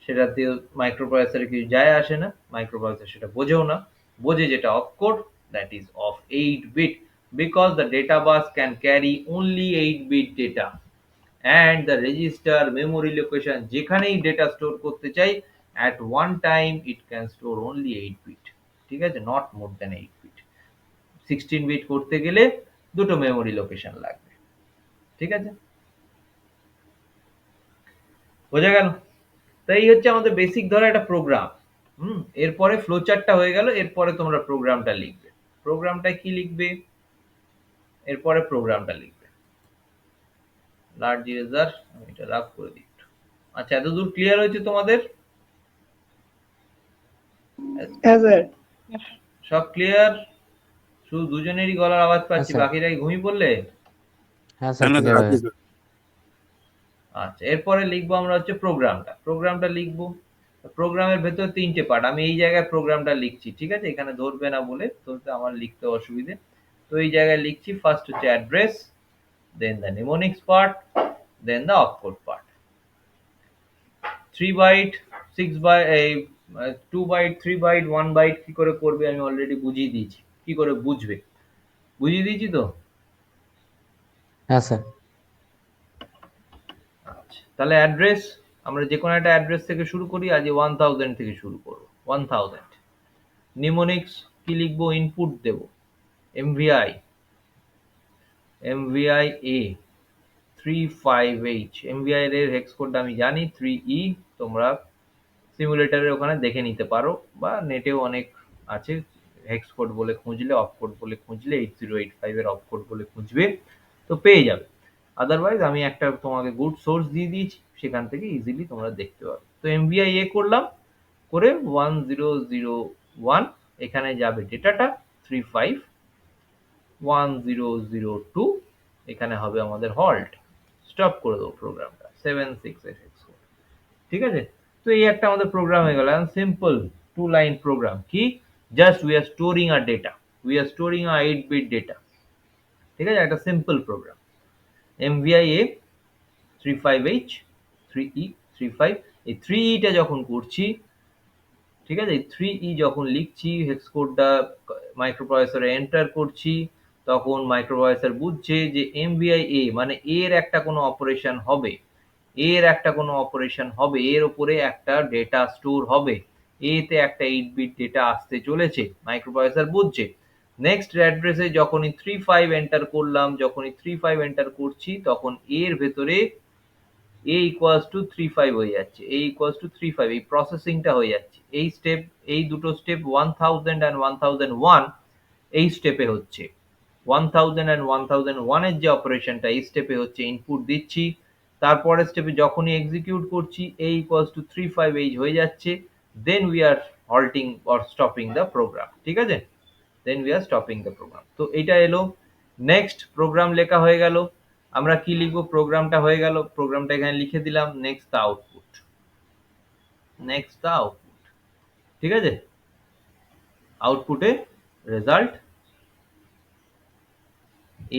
সেটাতে মাইক্রোপ্রসেসরে কিছু যায় আসে না, মাইক্রোপ্রসেসর সেটা বোঝেও না। বোঝে যেটা opcode, that is of 8 bit, because the data bus can carry only 8 bit data, and the register memory location যেখানেই ডেটা স্টোর করতে চাই at one time it can store only 8 bit. ঠিক আছে? Not more than 8 bit. 16 bit করতে গেলে দুটো memory location লাগবে। ঠিক আছে? বোঝা গেল? তো এই হচ্ছে আমাদের বেসিক ধরো একটা প্রোগ্রাম। এরপরে ফ্লোচার্টটা হয়ে গেল, এরপরে তোমরা প্রোগ্রামটা লিখবে। প্রোগ্রামটা কি লিখবে? এরপরে প্রোগ্রামটা লিখবে। লার্জ ইরেজার, আমি এটা রাফ করে দিই একটু। আচ্ছা, এতদূর ক্লিয়ার হয়েছে তোমাদের? হ্যাঁ স্যার। সব ক্লিয়ার? শুধু দুজনেরই গলার আওয়াজ পাচ্ছি, স্যার। বাকিরা কি ঘুমিয়ে পড়লে? হ্যাঁ স্যার, না clear স্যার, হয়ে আপনি গেছে। স্যার। আচ্ছা, এরপরে লিখবো আমরা হচ্ছে প্রোগ্রামটা লিখবো। প্রোগ্রামের ভেতর ৩ টে পার্ট। আমি এই জায়গায় প্রোগ্রামটা লিখছি, ঠিক আছে? এখানে ধরবে না বলে তো আমার লিখতে অসুবিধে। তো এই জায়গায় লিখছি ফার্স্ট হচ্ছে address, then the mnemonics part, then the opcode part. 3 byte, 6 byte, এই 2 বাইট, 3 বাইট, 1 বাইট কি করে করবে আমি অলরেডি বুঝিয়ে দিয়েছি। কি করে বুঝবে? বুঝিয়ে দিয়েছি তো? হ্যাঁ স্যার। আচ্ছা, তাহলে অ্যাড্রেস আমরা যেকোনো একটা অ্যাড্রেস থেকে শুরু করি। আজ 1000 থেকে শুরু করব। 1000 নিমোনিক্স কি লিখবো? ইনপুট দেব mvi a 35h। mvi এর হেক্স কোডটা আমি জানি 3e। তোমরা সিমুলেটরের ওখানে দেখে নিতে পারো বা নেটেও অনেক আছে। হেক্স কোড বলে খুঁজলে, অফ কোড বলে খুঁজলে, 8085 এর অফ কোড বলে খুঁজবে তো পেয়ে যাবে। আদারওয়াইজ আমি একটা তোমাকে গুড সোর্স দিয়ে দিয়েছি, সেখান থেকে ইজিলি তোমরা দেখতে পাবে। তো mvi a করলাম, করে 1001 এখানে যাবে ডেটাটা, 351002 এখানে হবে আমাদের হল্ট। স্টপ করে দেবো প্রোগ্রামটা 76 এর হেক্স কোড, ঠিক আছে? তো এই একটা আমাদের প্রোগ্রাম হয়ে গেল। Simple 2 line program. কি? Just we are storing a data, we are storing a 8 bit data, ঠিক আছে? একটা simple programme. mvia 35h 3e 35। এই 3e টা যখন করছি, ঠিক আছে? এই 3e যখন লিখছি, হেক্স কোডটা মাইক্রোপ্রসেসরে এন্টার করছি, তখন মাইক্রোপ্রসেসর বুঝছে যে mvia মানে এর একটা কোনো অপারেশন হবে, এর একটা কোনো অপারেশন হবে, এর উপরে একটা ডেটা স্টোর হবে, এতে একটা 8 বিট ডেটা আসতে চলেছে, মাইক্রোপ্রসেসর বুঝছে। নেক্সট অ্যাড্রেসে যখনই 35 এন্টার করলাম, যখনই 35 এন্টার করছি, তখন এর ভেতরে a equals to 35 হয়ে যাচ্ছে, a equals to 35 এই প্রসেসিংটা হয়ে যাচ্ছে। এই স্টেপ, এই দুটো স্টেপ 1000 and 1001 এই স্টেপে হচ্ছে। 1000 and 1001 এর যে অপারেশনটা এই স্টেপে হচ্ছে, ইনপুট দিচ্ছি। তারপরের স্টেপে যখনই এক্সিকিউট করছি, a equals to 35h হয়ে যাচ্ছে। Then we are halting or stopping the program, ঠিক আছে? Then we are stopping the program. তো এটা এলো। নেক্সট প্রোগ্রাম লেখা হয়ে গেল। আমরা কি লিখবো? প্রোগ্রামটা হয়ে গেল, প্রোগ্রামটা এখানে লিখে দিলাম। নেক্সট দা আউটপুট, নেক্সট দা আউটপুট, ঠিক আছে? আউটপুটে result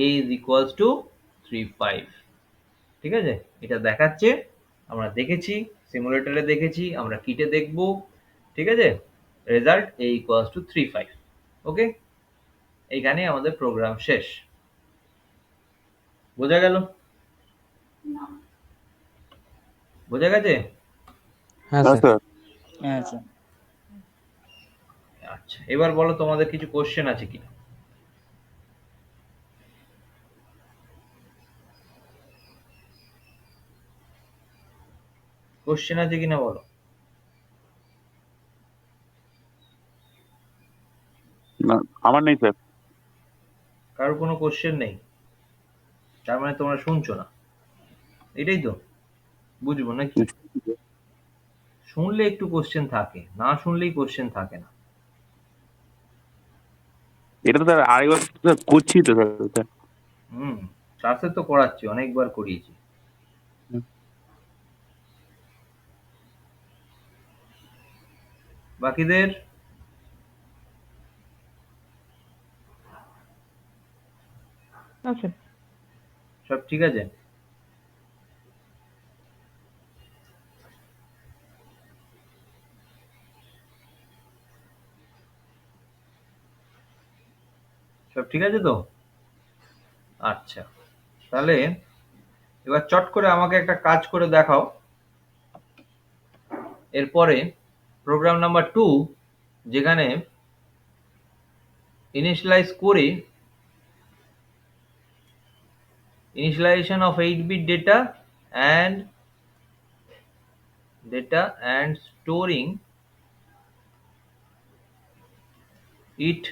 a is equals to 35, ঠিক আছে? এটা দেখাচ্ছে, আমরা দেখেছি, সিমুলেটরে দেখেছি, আমরা কিটে দেখবো, ঠিক আছে? Result a equals to 35। ওকে, এইখানে আমাদের প্রোগ্রাম শেষ। বোঝা গেল? বোঝা গেছে? হ্যাঁ হ্যাঁ স্যার। স্যার। হ্যাঁ স্যার। আচ্ছা, এবার বলো তোমাদের কিছু কোশ্চেন আছে কিনা? কোশ্চেন আছে কিনা বলো। না, আমার নেই স্যার। কারোর কোনো কোশ্চেন নেই? তার মানে তোমরা শুনছো না, এটাই তো? বুঝবো নাকি? শুনলে একটু কোশ্চেন থাকে, না শুনলেই কোশ্চেন থাকে না। এটা তো স্যার আরেকবার স্যার করছি তো স্যার। হুম, ক্লাসে তো করাচ্ছি, অনেকবার করিয়েছি। বাকিদের আচ্ছা, সব ঠিক আছে? সব ঠিক আছে তো? আচ্ছা, তাহলে এবার চট করে আমাকে একটা কাজ করে দেখাও। এরপরে প্রোগ্রাম নাম্বার 2, যেখানে ইনিশিয়ালাইজ করে initialization of 8-bit data and storing it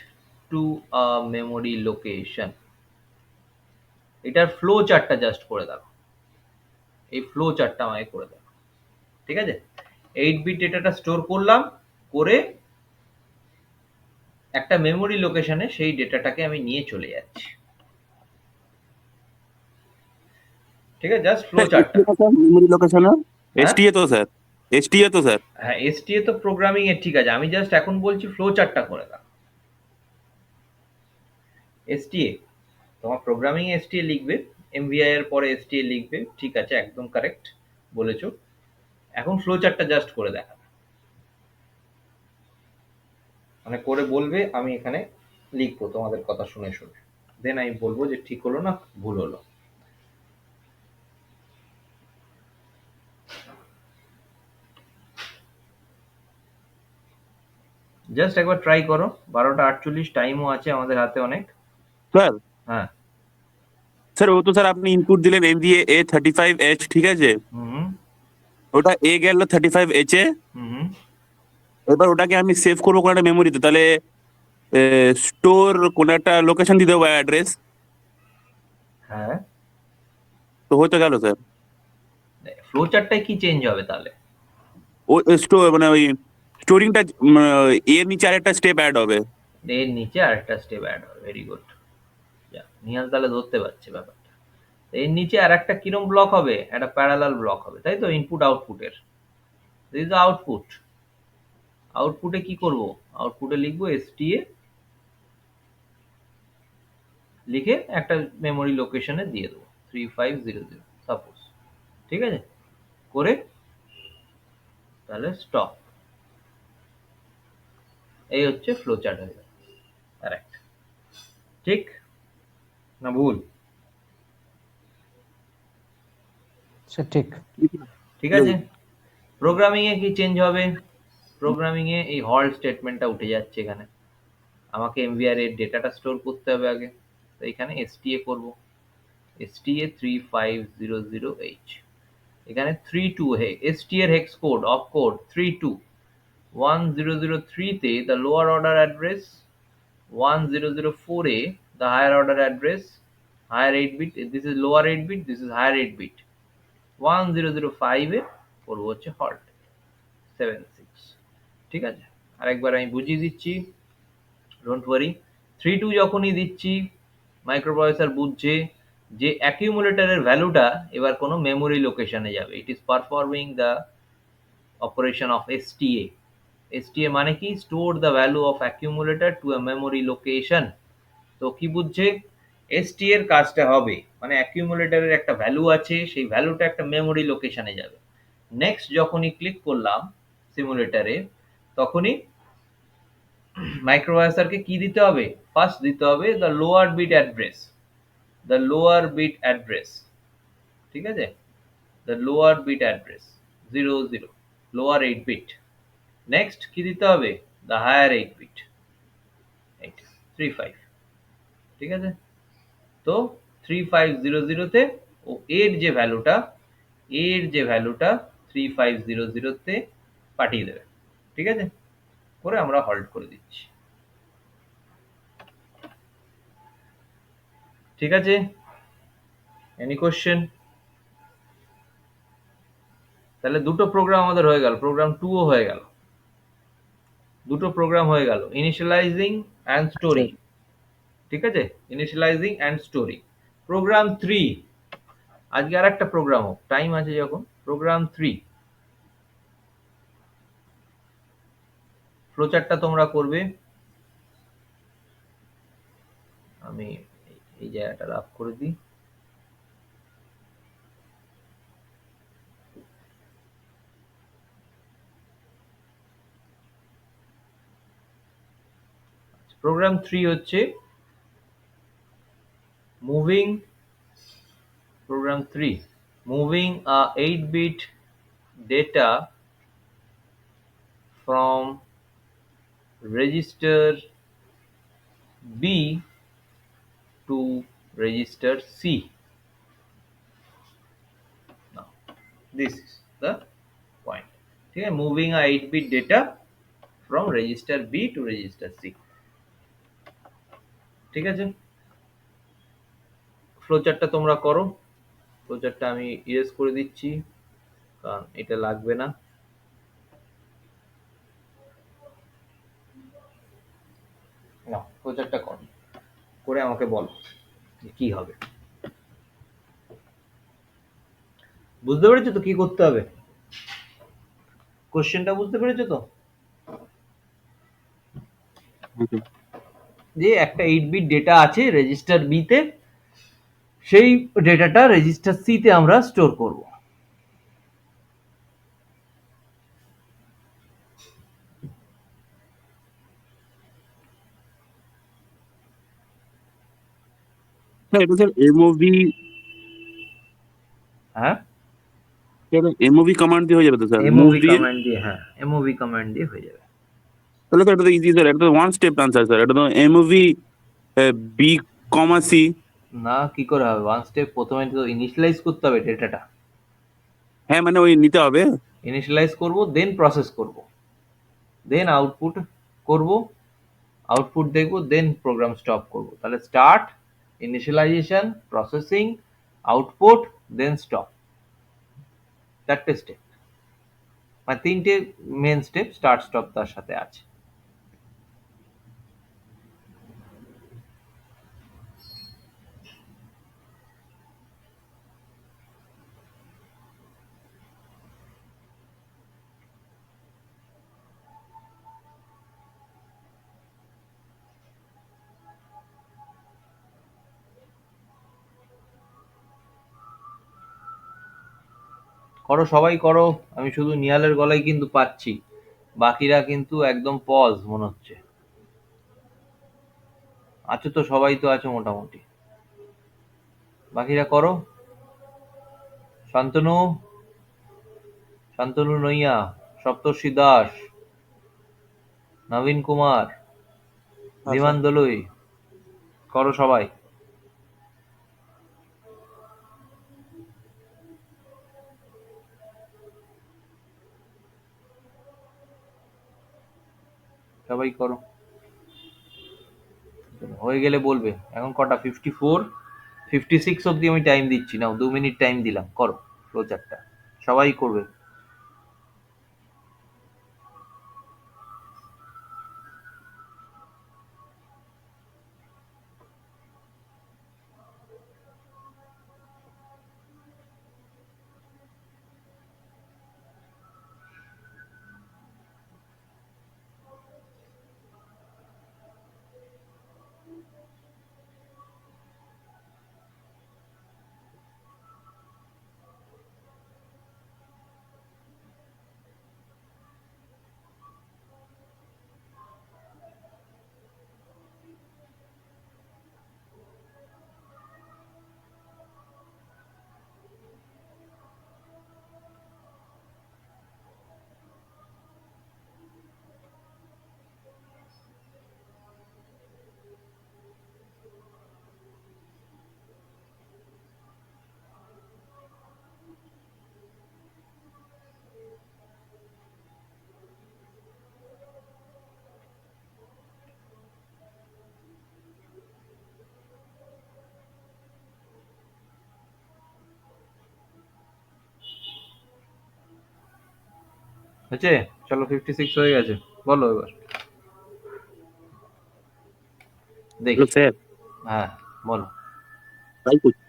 to a memory location। এটার ফ্লো চার্টটা জাস্ট করে দাও, এই ফ্লো চার্টটা আমাকে করে দাও, ঠিক আছে? 8-bit ডেটাটা স্টোর করলাম, করে একটা মেমোরি লোকেশনে সেই ডেটাটাকে আমি নিয়ে চলে যাচ্ছি, ঠিক আছে, জাস্ট ফ্লো চার্টটা। মেমোরি লোকেশন হ্যাঁ এসটিএ তো স্যার, এসটিএ তো স্যার। হ্যাঁ, এসটিএ তো প্রোগ্রামিং এর, ঠিক আছে, আমি জাস্ট এখন বলছি ফ্লো চার্টটা করে দাও। এসটিএ তোমার প্রোগ্রামিং এসটিএ লিখবে, এমভিআই এর পরে এসটিএ লিখবে, ঠিক আছে, একদম কারেক্ট বলেছো। এখন ফ্লো চার্টটা জাস্ট করে দেখা, মানে করে বলবে, আমি এখানে লিখবো তোমাদের কথা শুনে শুনে, দেন আমি বলবো যে ঠিক হলো না ভুল হলো। জাস্ট একবার ট্রাই করো, 12টা 48 টাইমও আছে আমাদের হাতে অনেক। স্যার হ্যাঁ। স্যার ও তো স্যার আপনি ইনপুট দিলেন এমভিএ A35H, ঠিক আছে, হুম ওটা এ গেল 35H এ। হুম এবার ওটাকে আমি সেভ করবো কোনো একটা মেমোরিতে, তাহলে স্টোর কোনো একটা লোকেশন দিতে হবে, অ্যাড্রেস। হ্যাঁ, তো হয়তো গেল স্যার। ফ্লো চার্টটাই কি চেঞ্জ হবে তাহলে? ওই স্টোর মানে ওই স্টোরিংটা এর নিচে আরেকটা স্টেপ অ্যাড হবে। এর নিচে আরেকটা স্টেপ অ্যাড হবে, ভেরি গুড। নিহাল তাহলে ধরতে পারছে ব্যাপারটা। এর নিচে আর একটা কিরম ব্লক হবে, একটা প্যারালাল ব্লক হবে, তাই তো, ইনপুট আউটপুটের। This is output. আউটপুটে কি করব, আউটপুটে লিখবো এসটিএ, লিখে একটা মেমোরি লোকেশনে দিয়ে দেবো 3500 সাপোজ, ঠিক আছে, করে তাহলে স্টপ। এই হচ্ছে ফ্লো চার্ট হয়ে যাবে। কারেক্ট, ঠিক না ভুল? স্যার ঠিক। ঠিক আছে। প্রোগ্রামিং এ কি চেঞ্জ হবে? প্রোগ্রামিং এ এই হল্ট স্টেটমেন্টটা উঠে যাচ্ছে এখানে। আমাকে এমভিআর এর ডেটাটা স্টোর করতে হবে আগে, তো এখানে এসটিএ করব, এসটিএ 3500H। এখানে 32 এসটি এর হেক্স কোড অফ কোড 32 1003 তে the lower order address, 1004 A the higher order address, higher 8 bit, this is lower 8 bit, this is higher 8 bit, 1005 এ করবো হচ্ছে halt 76, ঠিক আছে। আরেকবার আমি বুঝিয়ে দিচ্ছি, ডোন্ট ওয়ারি। 32 যখনই দিচ্ছি মাইক্রোপ্রসেসর বুঝছে যে অ্যাকিউমুলেটরের ভ্যালুটা এবার কোনো মেমোরি লোকেশনে যাবে, it is performing the operation of STA. STA মানে কি, store the value of accumulator to a memory location. তো কি বুঝছে, এসটি এর কাজটা হবে, মানে অ্যাকিউমুলেটরের একটা ভ্যালু আছে, সেই ভ্যালুটা একটা মেমোরি লোকেশনে যাবে। নেক্সট যখনই ক্লিক করলাম সিমুলেটরে, তখনই মাইক্রোপ্রসেসরকে কি দিতে হবে, ফার্স্ট দিতে হবে the lower bit address, the lower bit address, ঠিক আছে, the lower bit address 00, lower 8 bit. Next কি দিতে হবে, দ্য হায়ার 8 বিট, 35, ঠিক আছে। তো 3500 তে ও এর যে ভ্যালুটা, এর যে ভ্যালুটা 3500 তে পাঠিয়ে দেবে, ঠিক আছে, করে আমরা হল্ট করে দিচ্ছি, ঠিক আছে। Any question? তাহলে দুটো প্রোগ্রাম আমাদের হয়ে গেল, প্রোগ্রাম 2 ও হয়ে গেল, দুটো প্রোগ্রাম হয়ে গেল, ইনিশিয়ালাইজিং অ্যান্ড স্টোরি, ঠিক আছে, ইনিশিয়ালাইজিং অ্যান্ড স্টোরি। প্রোগ্রাম 3, আজকে আর একটা প্রোগ্রাম হোক, টাইম আছে যখন। প্রোগ্রাম 3 ফ্লোচার্টটা তোমরা করবে, আমি এই জায়গাটা রাফ করে দিই। প্রোগ্রাম 3 হচ্ছে moving, program 3, moving a 8-bit data from register B to register C. Now, this is the point. Okay, moving a 8-bit data from register B to register C. ঠিক আছে, ফ্লোচার্টটা তোমরা করো। ফ্লোচার্টটা আমি ইরেজ করে দিচ্ছি, কারণ এটা লাগবে না। না, ফ্লোচার্টটা করো, করে আমাকে বলো যে কি হবে। বুঝতে পেরেছো তো কি করতে হবে? কোশ্চেনটা বুঝতে পেরেছো তো? যে একটা 8 বিট ডেটা আছে রেজিস্টার বি তে, সেই ডেটাটা রেজিস্টার সি তে আমরা স্টোর করব। স্যার এটা স্যার এমওভি, হ্যাঁ, এমওভি কমান্ড দিয়ে হয়ে যাবে তো স্যার, মুভ এমওভি দিয়ে? কমান্ড দিয়ে, হ্যাঁ এমওভি কমান্ড দিয়ে হয়ে যাবে। তাহলে তো এটা তো ইজি স্যার, এটা তো ওয়ান স্টেপ আনসার স্যার, এটা তো এমওভি বি কমা সি। না, কি করে হবে? ওয়ান স্টেপ, প্রথমে তো ইনিশিয়ালাইজ করতে হবে ডেটাটা। হ্যাঁ মানে ওই নিতে হবে। ইনিশিয়ালাইজ করব, দেন প্রসেস করব, দেন আউটপুট করব, আউটপুট দেখব, দেন প্রোগ্রাম স্টপ করব। তাহলে স্টার্ট, ইনিশিয়ালাইজেশন, প্রসেসিং, আউটপুট, দেন স্টপ। চারটে স্টেপ, মানে তিনটে মেন স্টেপ, স্টার্ট স্টপ তার সাথে আছে। করো, সবাই করো। আমি শুধু নিহালের গলাই কিন্তু পাচ্ছি, বাকিরা কিন্তু একদম পজ মনে হচ্ছে। আছো তো, সবাই তো আছো মোটামুটি। বাকিরা করো। শান্তনু, শান্তনু নইয়া, সপ্তর্ষি দাস, নবীন কুমার, হ্যাঁ ধীমান স্যার। দলুই, করো সবাই। সবাই করো, হয়ে গেলে বলবে। এখন কটা? 54, 56 অব্দি আমি টাইম দিচ্ছি, নাও 2 মিনিট টাইম দিলাম, করো ফ্লো চার্টটা, সবাই করবে। হয়েছে? চলো, 56 হয়ে গেছে, বলো এবার দেখি। স্যার হ্যাঁ বলো। তাই করছি।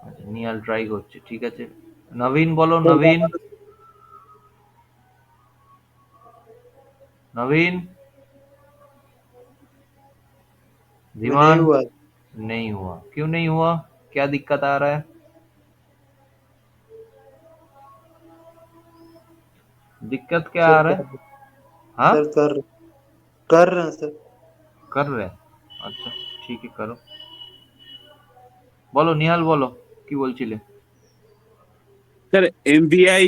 আচ্ছা, নিহাল ট্রাই করছে, ঠিক আছে। নবীন বলো, নবীন, नवीन, नहीं धीमान। हुआ। नहीं हुआ? क्यों नहीं हुआ? क्या दिक्कत आ रहा है? दिक्कत क्या आ सर रहा है? कर हाँ, सर कर रहे हैं सर। कर रहे हैं? अच्छा, ठीक है, करो। বলো নিহাল, বলো কি বলছিলে। স্যার এমভিআই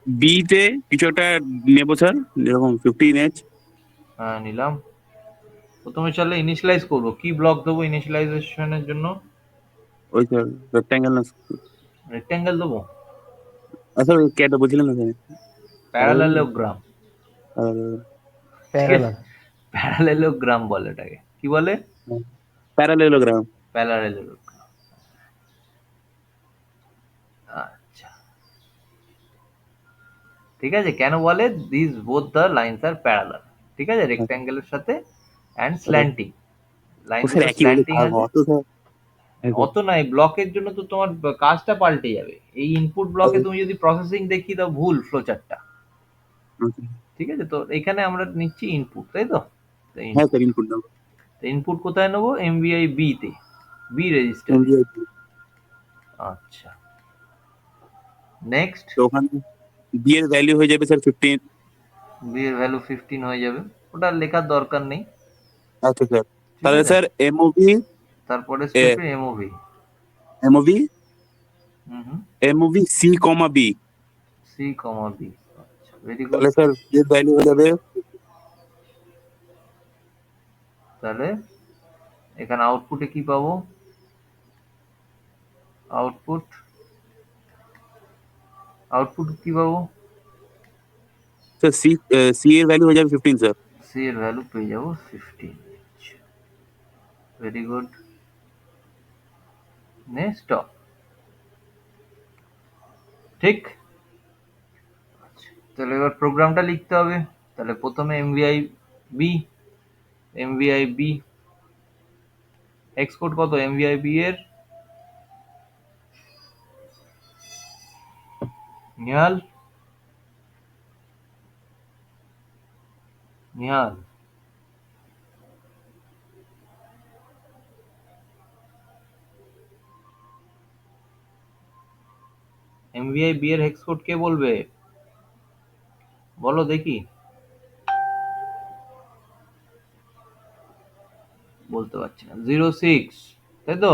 বি তে কিছু একটা নেবো স্যার, যেরকম 15H। হ্যাঁ নিলাম। প্রথমে চলে ইনিশিয়ালাইজ করবো, কি ব্লক দেবো ইনিশিয়ালাইজেশনের জন্য? ওই স্যার রেক্ট্যাঙ্গেল না, রেক্টেঙ্গেল দেবো? স্যার ক্যাটা বলছিলেন না স্যার? প্যারালেলোগ্রাম, ঠিক আছে, প্যারালাল। প্যারালেলোগ্রাম বলে এটাকে, কি বলে? প্যারালেলোগ্রাম। প্যারালেলোগ্রাম। আচ্ছা, ঠিক আছে। কেন বলে this both the lines are parallel? ঠিক আছে, রেক্ট্যাঙ্গেলের সাথে অ্যান্ড স্ল্যান্টিং, লাইন ও স্যার দুটো একই বলে স্ল্যান্টিং ভাগ আছে। অত স্যার। অত নাই, ব্লকের জন্য তো তোমার কাজটা পাল্টে যাবে। এই ইনপুট ব্লকে তুমি যদি প্রসেসিং দেখিয়ে দাও ভুল ফ্লোচার্টটা, ঠিক আছে? তো এখানে আমরা নিচ্ছি ইনপুট, তাই তো? হ্যাঁ স্যার, ইনপুট দেবো। ইনপুট কোথায় নেবো? এমভিআই বি তে, বি রেজিস্টারে। আচ্ছা, নেক্সট। তো ওখানে বি এর ভ্যালু হয়ে যাবে স্যার 15। বি এর ভ্যালু 15 হয়ে যাবে, ওটা লেখার দরকার নেই। আচ্ছা স্যার, ঠিক তাহলে আছে, স্যার এমওভি তারপরে স্টেপে এমওভি। এমওভি হুম, MOV c comma B. C comma B. আচ্ছা, ভেরি গুড। তাহলে স্যার বি এর ভ্যালু হয়ে যাবে, তাহলে এখানে আউটপুটে কি পাবো? আউটপুট আউটপুট কি পাবো? স্যার সি এর ভ্যালু হয়ে যাবে 15 স্যার। সি এর ভ্যালু পেয়ে যাবো 15। Very good. নেক্সট, ঠিক। আচ্ছা, তাহলে এবার প্রোগ্রামটা লিখতে হবে। তাহলে প্রথমে MVI B, MVI B hex code কত? এমভিআই বি এর নিহাল, নিহাল এমভিআই বি এর হেক্স কোড কে বলবে? বলো দেখি। বলতে পারছি না। 06, তাই তো?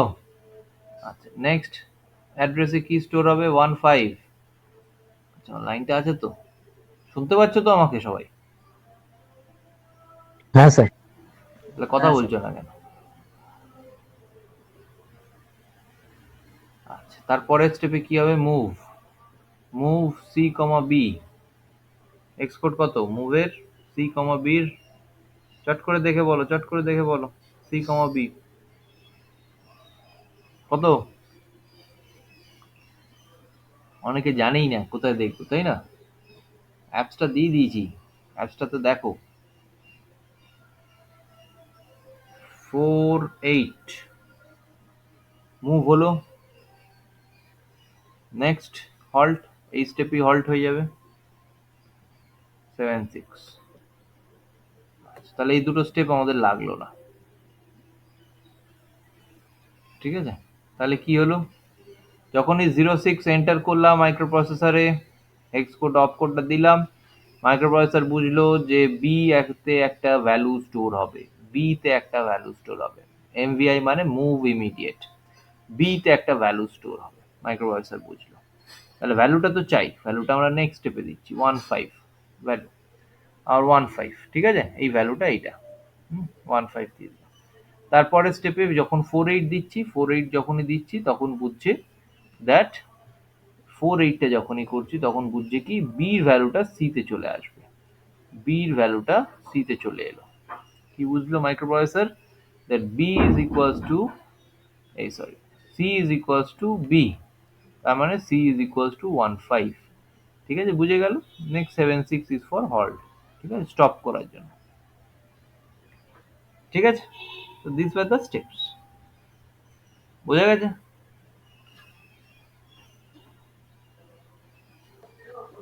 আচ্ছা, নেক্সট অ্যাড্রেসে কি স্টোর হবে? 15। আচ্ছা, লাইনটা আছে তো? শুনতে পাচ্ছ তো আমাকে সবাই? হ্যাঁ স্যার। তাহলে কথা বলছো না কেন? আচ্ছা, তারপরের স্টেপে কি হবে? Move, move c comma B. Hex code কত মুভের? সি কমা বির চট করে দেখে বলো, চট করে দেখে বলো। সি কমা বি কত? অনেকে জানেই না কোথায় দেখবো, তাই না? অ্যাপসটা দিয়ে দিয়েছি, অ্যাপসটাতে দেখো। 48 মুভ হলো। নেক্সট হল্ট, এই স্টেপই হল্ট হয়ে যাবে। 76। তাহলে এই দুটো স্টেপ আমাদের লাগলো না, ঠিক আছে? তাহলে কি হলো? যখনই 06 এন্টার করলাম মাইক্রো প্রসেসরে, হেক্স কোড অফ কোডটা দিলাম, মাইক্রো প্রসেসর বুঝলো যে বি তে একটা ভ্যালু স্টোর হবে, বি তে একটা ভ্যালু স্টোর হবে। এমভিআই মানে মুভ ইমিডিয়েট, বি তে একটা ভ্যালু স্টোর হবে, মাইক্রো প্রসেসর বুঝলো। তাহলে ভ্যালুটা তো চাই, ভ্যালুটা আমরা নেক্সট স্টেপে দিচ্ছি 15 ভ্যালু, আর 15, ঠিক আছে? এই ভ্যালুটা এইটা 15 দিয়ে দিলাম। তারপরে স্টেপে যখন 48 দিচ্ছি, 48 যখনই দিচ্ছি তখন বুঝছে দ্যাট 48টা যখনই করছি তখন বুঝছে কি বির ভ্যালুটা সি তে চলে আসবে, বির ভ্যালুটা সি তে চলে এলো। কি বুঝলো microprocessor? That B is equals to, এই sorry, C is equals to B, তার মানে সি ইজ ইকুয়ালস টু 15, ঠিক আছে? বুঝে গেল? নেক্সট 76 ইজ ফর হল্ট, ঠিক আছে? স্টপ করার জন্য, ঠিক আছে? তো দিস ওয়ার দ্য স্টেপস। বোঝা গেছে?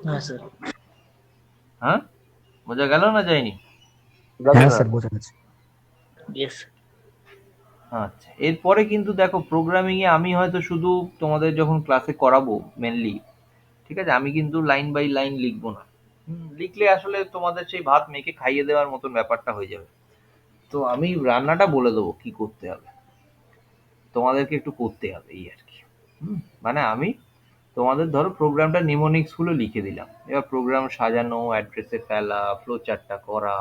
হ্যাঁ স্যার। হ্যাঁ, বোঝা গেল না যায়নি? হ্যাঁ স্যার, বোঝা গেছে। ইয়েস। আচ্ছা, এরপরে কিন্তু দেখো প্রোগ্রামিং এ আমি হয়তো শুধু তোমাদের যখন ক্লাসে করাবো মেনলি, ঠিক আছে, আমি কিন্তু লাইন বাই লাইন লিখবো না। লিখলে আসলে তোমাদের সেই ভাত মেখে খাইয়ে দেওয়ার মতন ব্যাপারটা হয়ে যাবে। তো আমি রান্নাটা বলে দেবো কি করতে হবে, তোমাদেরকে একটু করতে হবে, এই আর কি। মানে আমি তোমাদের ধরো প্রোগ্রামটা নিমোনিক্স গুলো লিখে দিলাম, এবার প্রোগ্রাম সাজানো, অ্যাড্রেসে ফেলা, ফ্লো চার্টটা করা,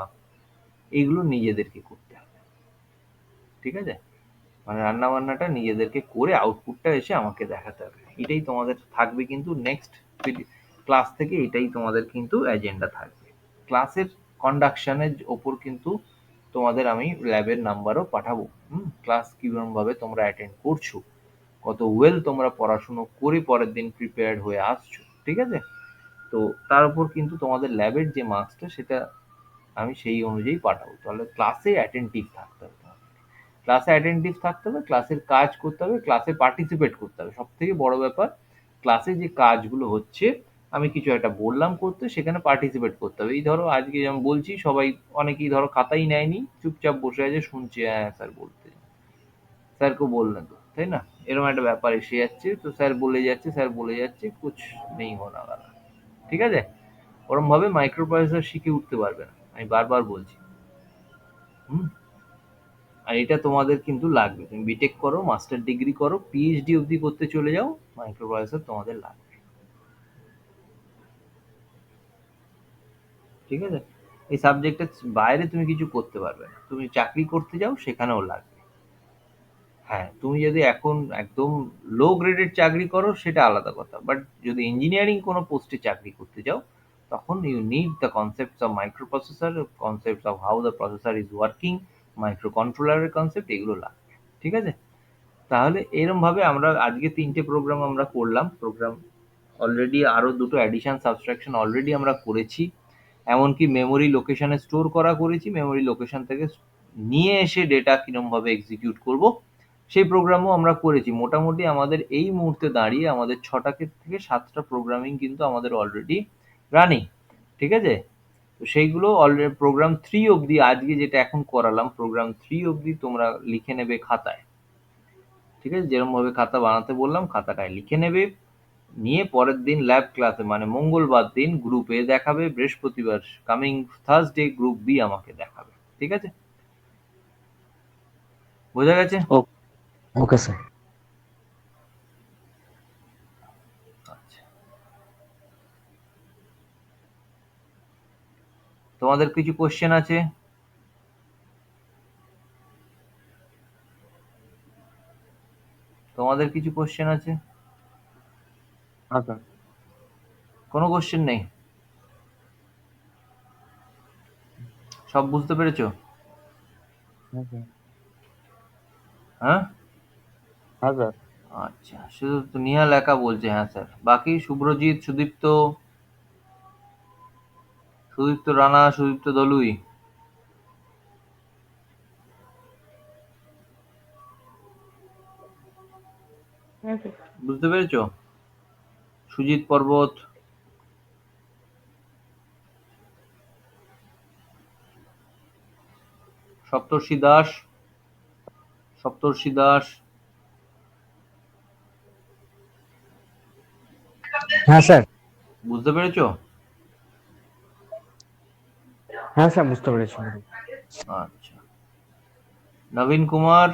এগুলো নিজেদেরকে করতে হবে, ঠিক আছে? মানে রান্না বান্নাটা নিজেদেরকে করে আউটপুটটা এসে আমাকে দেখাতে হবে। এটাই তোমাদের থাকবে কিন্তু নেক্সট ক্লাস থেকে, এটাই তোমাদের কিন্তু এজেন্ডা থাকবে। ক্লাসের কন্ডাকশনের ওপর কিন্তু তোমাদের আমি ল্যাবের নাম্বারও পাঠাবো। ক্লাস কিরকম ভাবে তোমরা অ্যাটেন্ড করছো, কত ওয়েল তোমরা পড়াশুনো করে পরের দিন প্রিপেয়ার্ড হয়ে আসছো, ঠিক আছে? তো তার উপর কিন্তু তোমাদের ল্যাবের যে মার্কসটা সেটা আমি সেই অনুযায়ী পাঠাবো। তাহলে ক্লাসে অ্যাটেন্টিভ থাকতে হবে তোমাদের। ক্লাসে অ্যাটেন্টিভ থাকতে হবে, ক্লাসের কাজ করতে হবে, ক্লাসে পার্টিসিপেট করতে হবে। সবথেকে বড় ব্যাপার ক্লাসে যে কাজগুলো হচ্ছে, আমি কিছু একটা বললাম করতে, সেখানে পার্টিসিপেট করতে হবে। এই ধরো আজকে যেমন বলছি, সবাই অনেকেই ধরো খাতাই নেয়নি, চুপচাপ বসে আছে, শুনছে, হ্যাঁ স্যার বলতে, স্যারকে বললেন তো, তাই না? এরকম একটা ব্যাপার এসে যাচ্ছে, তো স্যার বলে যাচ্ছে, স্যার বলে যাচ্ছে, কুছ নেই হোনা ওয়ালা। ঠিক আছে? ওরম ভাবে মাইক্রো প্রসেসর শিখে উঠতে পারবে না, আমি বারবার বলছি। হুম। আর এটা তোমাদের কিন্তু লাগবে, তুমি বিটেক করো, মাস্টার ডিগ্রি করো, পিএইচডি অবধি করতে চলে যাও, মাইক্রো প্রসেসর তোমাদের লাগবে। ঠিক আছে? এই সাবজেক্টের বাইরে তুমি কিছু করতে পারবে না, তুমি চাকরি করতে যাও সেখানেও লাগবে। হ্যাঁ, তুমি যদি এখন একদম লো গ্রেডের চাকরি করো সেটা আলাদা কথা, বাট যদি ইঞ্জিনিয়ারিং কোনো পোস্টে চাকরি করতে যাও, তখন you need the concepts of microprocessor, concepts of how the processor is working, মাইক্রো কন্ট্রোলারের কনসেপ্ট, এগুলো লাগবে। ঠিক আছে? তাহলে এরম ভাবে আমরা আজকে ৩ টে প্রোগ্রাম আমরা করলাম। প্রোগ্রাম অলরেডি আরো ২ টো অ্যাডিশন সাবট্রাকশন অলরেডি আমরা করেছি। এমনকি মেমোরি লোকেশনে স্টোর করা করেছি। মেমোরি লোকেশন থেকে নিয়ে এসে ডেটা কিরমভাবে এক্সিকিউট করব, সেই প্রোগ্রামও আমরা করেছি। মোটামুটি আমাদের এই মুহূর্তে দাঁড়িয়ে আমাদের ৬টা থেকে ৭টা প্রোগ্রামিং কিন্তু আমাদের অলরেডি রানিং। ঠিক আছে? তো সেইগুলো অলরেডি প্রোগ্রাম 3 অবধি, আজকে যেটা এখন করালাম, প্রোগ্রাম 3 অবধি তোমরা লিখে নেবে খাতায়। ঠিক আছে? যেরমভাবে খাতা বানাতে বললাম, খাতাটায় লিখে নেবে। নিয়ে পরের দিন ল্যাব ক্লাসে, মানে মঙ্গলবার দিন গ্রুপ এ দেখাবে, বৃহস্পতিবার কামিং থার্সডে গ্রুপ বি আমাকে দেখাবে। ঠিক আছে? বোঝা গেছে? Okay sir. আচ্ছা, তোমাদের কিছু কোশ্চেন আছে? তোমাদের কিছু কোশ্চেন আছে? হ্যাঁ স্যার। কোনো কোশ্চেন নেই? সব বুঝতে পেরেছো? হ্যাঁ স্যার। হ্যাঁ? হ্যাঁ স্যার। আচ্ছা, শুধু তো নিহাল একা বলছে হ্যাঁ স্যার। বাকি শুভ্রজিৎ, সুদীপ্ত, সুদীপ্ত রানা, সুদীপ্ত দলুই, হ্যাঁ স্যার। বুঝতে পেরেছো? সুজিত পর্বত, সপ্তর্ষি দাস, সপ্তর্ষি দাস, হ্যাঁ স্যার। বুঝতে পেরেছো? হ্যাঁ স্যার, বুঝতে পেরেছি। अच्छा, नवीन कुमार,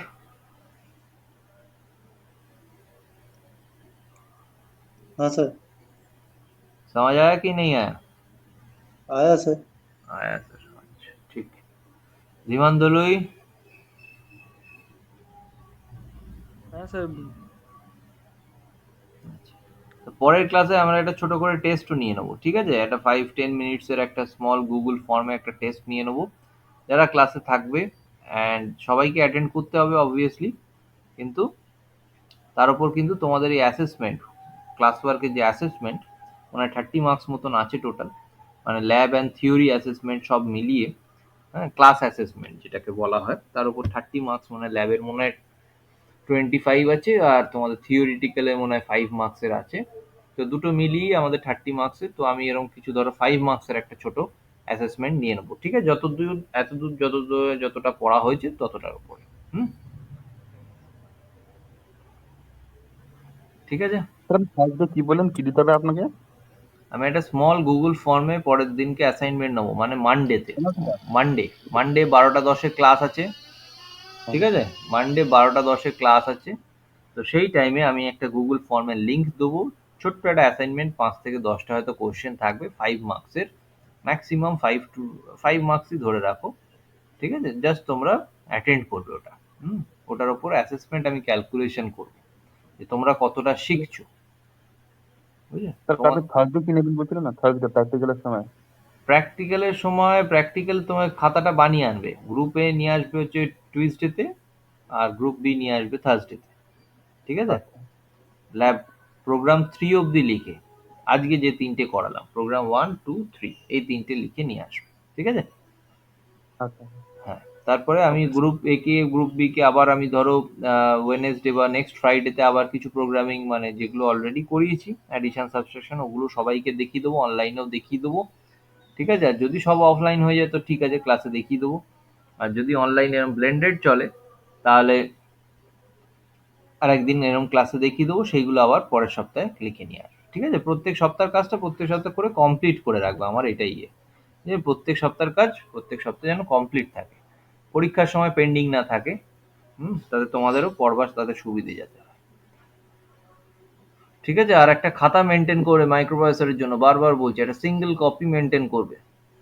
हाँ सर। समझ आया कि नहीं आया? आया सर। आया सर। अच्छा, ठीक है। धीमान दलुई, हाँ सर। তো পরের ক্লাসে আমরা একটা ছোট করে টেস্টও নিয়ে নেবো। ঠিক আছে? একটা 5-10 মিনিটসের একটা স্মল গুগল ফর্মে একটা টেস্ট নিয়ে নেবো, যারা ক্লাসে থাকবে। অ্যান্ড সবাইকে অ্যাটেন্ড করতে হবে অবভিয়াসলি, কিন্তু তার উপর কিন্তু তোমাদের এই অ্যাসেসমেন্ট, ক্লাস ওয়ার্কের যে অ্যাসেসমেন্ট, মানে 30 মার্কস মতন আছে টোটাল, মানে ল্যাব অ্যান্ড থিওরি অ্যাসেসমেন্ট সব মিলিয়ে, হ্যাঁ, ক্লাস অ্যাসেসমেন্ট যেটাকে বলা হয়, তার উপর 30 মার্কস, মানে ল্যাবের মনে হয় 25 আছে, আর তোমাদের থিওরিটিক্যালে মনে হয় 5 মার্কসের আছে। তো দুটো মিলিয়ে আমাদের 30 মার্কসের। তো আমি এরকম কিছু ধরো 5 মার্কসের একটা ছোট অ্যাসেসমেন্ট নিয়ে নেবো। ঠিক আছে? এতদূর যতটা পড়া হয়েছে ততটার উপরে। হুম? ঠিক আছে? স্যার আমি থার্সডে কি বললেন, কি দিতে হবে আপনাকে? আমি একটা স্মল গুগল ফর্মে পরের দিনকে অ্যাসাইনমেন্ট নেবো, মানে মানডেতে। মানডে 12টা 10-এ ক্লাস আছে। ঠিক আছে? মানডে 12টা 10-এ ক্লাস আছে। তো সেই টাইমে আমি একটা গুগল ফর্মের লিঙ্ক দেবো। ছোট্ট একটা অ্যাসাইনমেন্ট, 5 থেকে 10টা হয়তো কোশ্চেন থাকবে, 5 মার্কসের, ম্যাক্সিমাম 5 মার্কসই ধরে রাখো। ঠিক আছে? জাস্ট তোমরা অ্যাটেন্ড করবে ওটা। হুম? ওটার উপর অ্যাসেসমেন্ট আমি ক্যালকুলেশন করবো যে তোমরা কতটা শিখছো। বুঝলে? স্যার তোমার আপনি থার্সডে কি নেবেন বলছিলেন না, থার্সডে প্র্যাকটিক্যালের সময়? প্র্যাকটিক্যালের সময় প্র্যাকটিক্যাল তোমার খাতাটা বানিয়ে আনবে, গ্রুপে নিয়ে আসবে হচ্ছে টুইসডেতে, আর গ্রুপ বি নিয়ে আসবে থার্সডেতে। ঠিক আছে? আচ্ছা। ল্যাব প্রোগ্রাম 3 অবধি লিখে, আজকে যে 3টে করালাম, প্রোগ্রাম 1, 2, 3, এই 3টে লিখে নিয়ে আসবে। ঠিক আছে? আচ্ছা। হ্যাঁ, তারপরে আমি গ্রুপ এ কে গ্রুপ বি কে আবার আমি ধরো ওয়েনেসডে বা নেক্সট ফ্রাইডেতে আবার কিছু প্রোগ্রামিং মানে যেগুলো অলরেডি করিয়েছি অ্যাডিশন সাবস্ট্রাকশন ওগুলো সবাইকে দেখিয়ে দেবো, অনলাইনেও দেখিয়ে দেবো। ঠিক আছে, আর যদি সব অফলাইন হয়ে যায় তো ঠিক আছে, ক্লাসে দেখিয়ে দেবো। আর যদি অনলাইন এরকম ব্লেন্ডেড চলে তাহলে আর একদিন এরকম ক্লাসে দেখিয়ে দেবো, সেইগুলো আবার পরের সপ্তাহে লিখে নিয়ে আসবে। ঠিক আছে, প্রত্যেক সপ্তাহের কাজটা প্রত্যেক সপ্তাহ করে কমপ্লিট করে রাখবে, আমার এটাই যে প্রত্যেক সপ্তাহের কাজ প্রত্যেক সপ্তাহে যেন কমপ্লিট থাকে, পরীক্ষার সময় পেন্ডিং না থাকে। তাতে তোমাদেরও পড়বার তাদের সুবিধে যাতে হয়। ঠিক আছে, আর একটা খাতা মেনটেন করে মাইক্রোপ্রসেসরের জন্য বারবার বলছি, একটা সিঙ্গেল কপি মেনটেন করবে।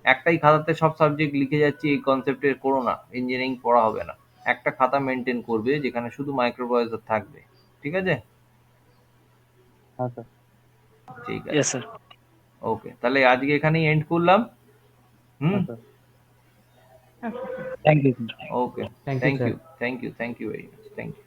একটাই খাতাতে সব সাবজেক্ট লিখে যাচ্ছি এই কনসেপ্টে করো না, ইঞ্জিনিয়ারিং পড়া হবে না। একটা খাতা মেনটেন করবে যেখানে শুধু মাইক্রোপ্রসেসর থাকবে। ঠিক আছে, हाँ सर ঠিক यस আছে, सर ওকে, তাহলে আজকে এখানেই এন্ড করলাম। हाँ sir Okay. Thank you okay, Thank you, thank sir. You, thank you, thank you very much, thank you.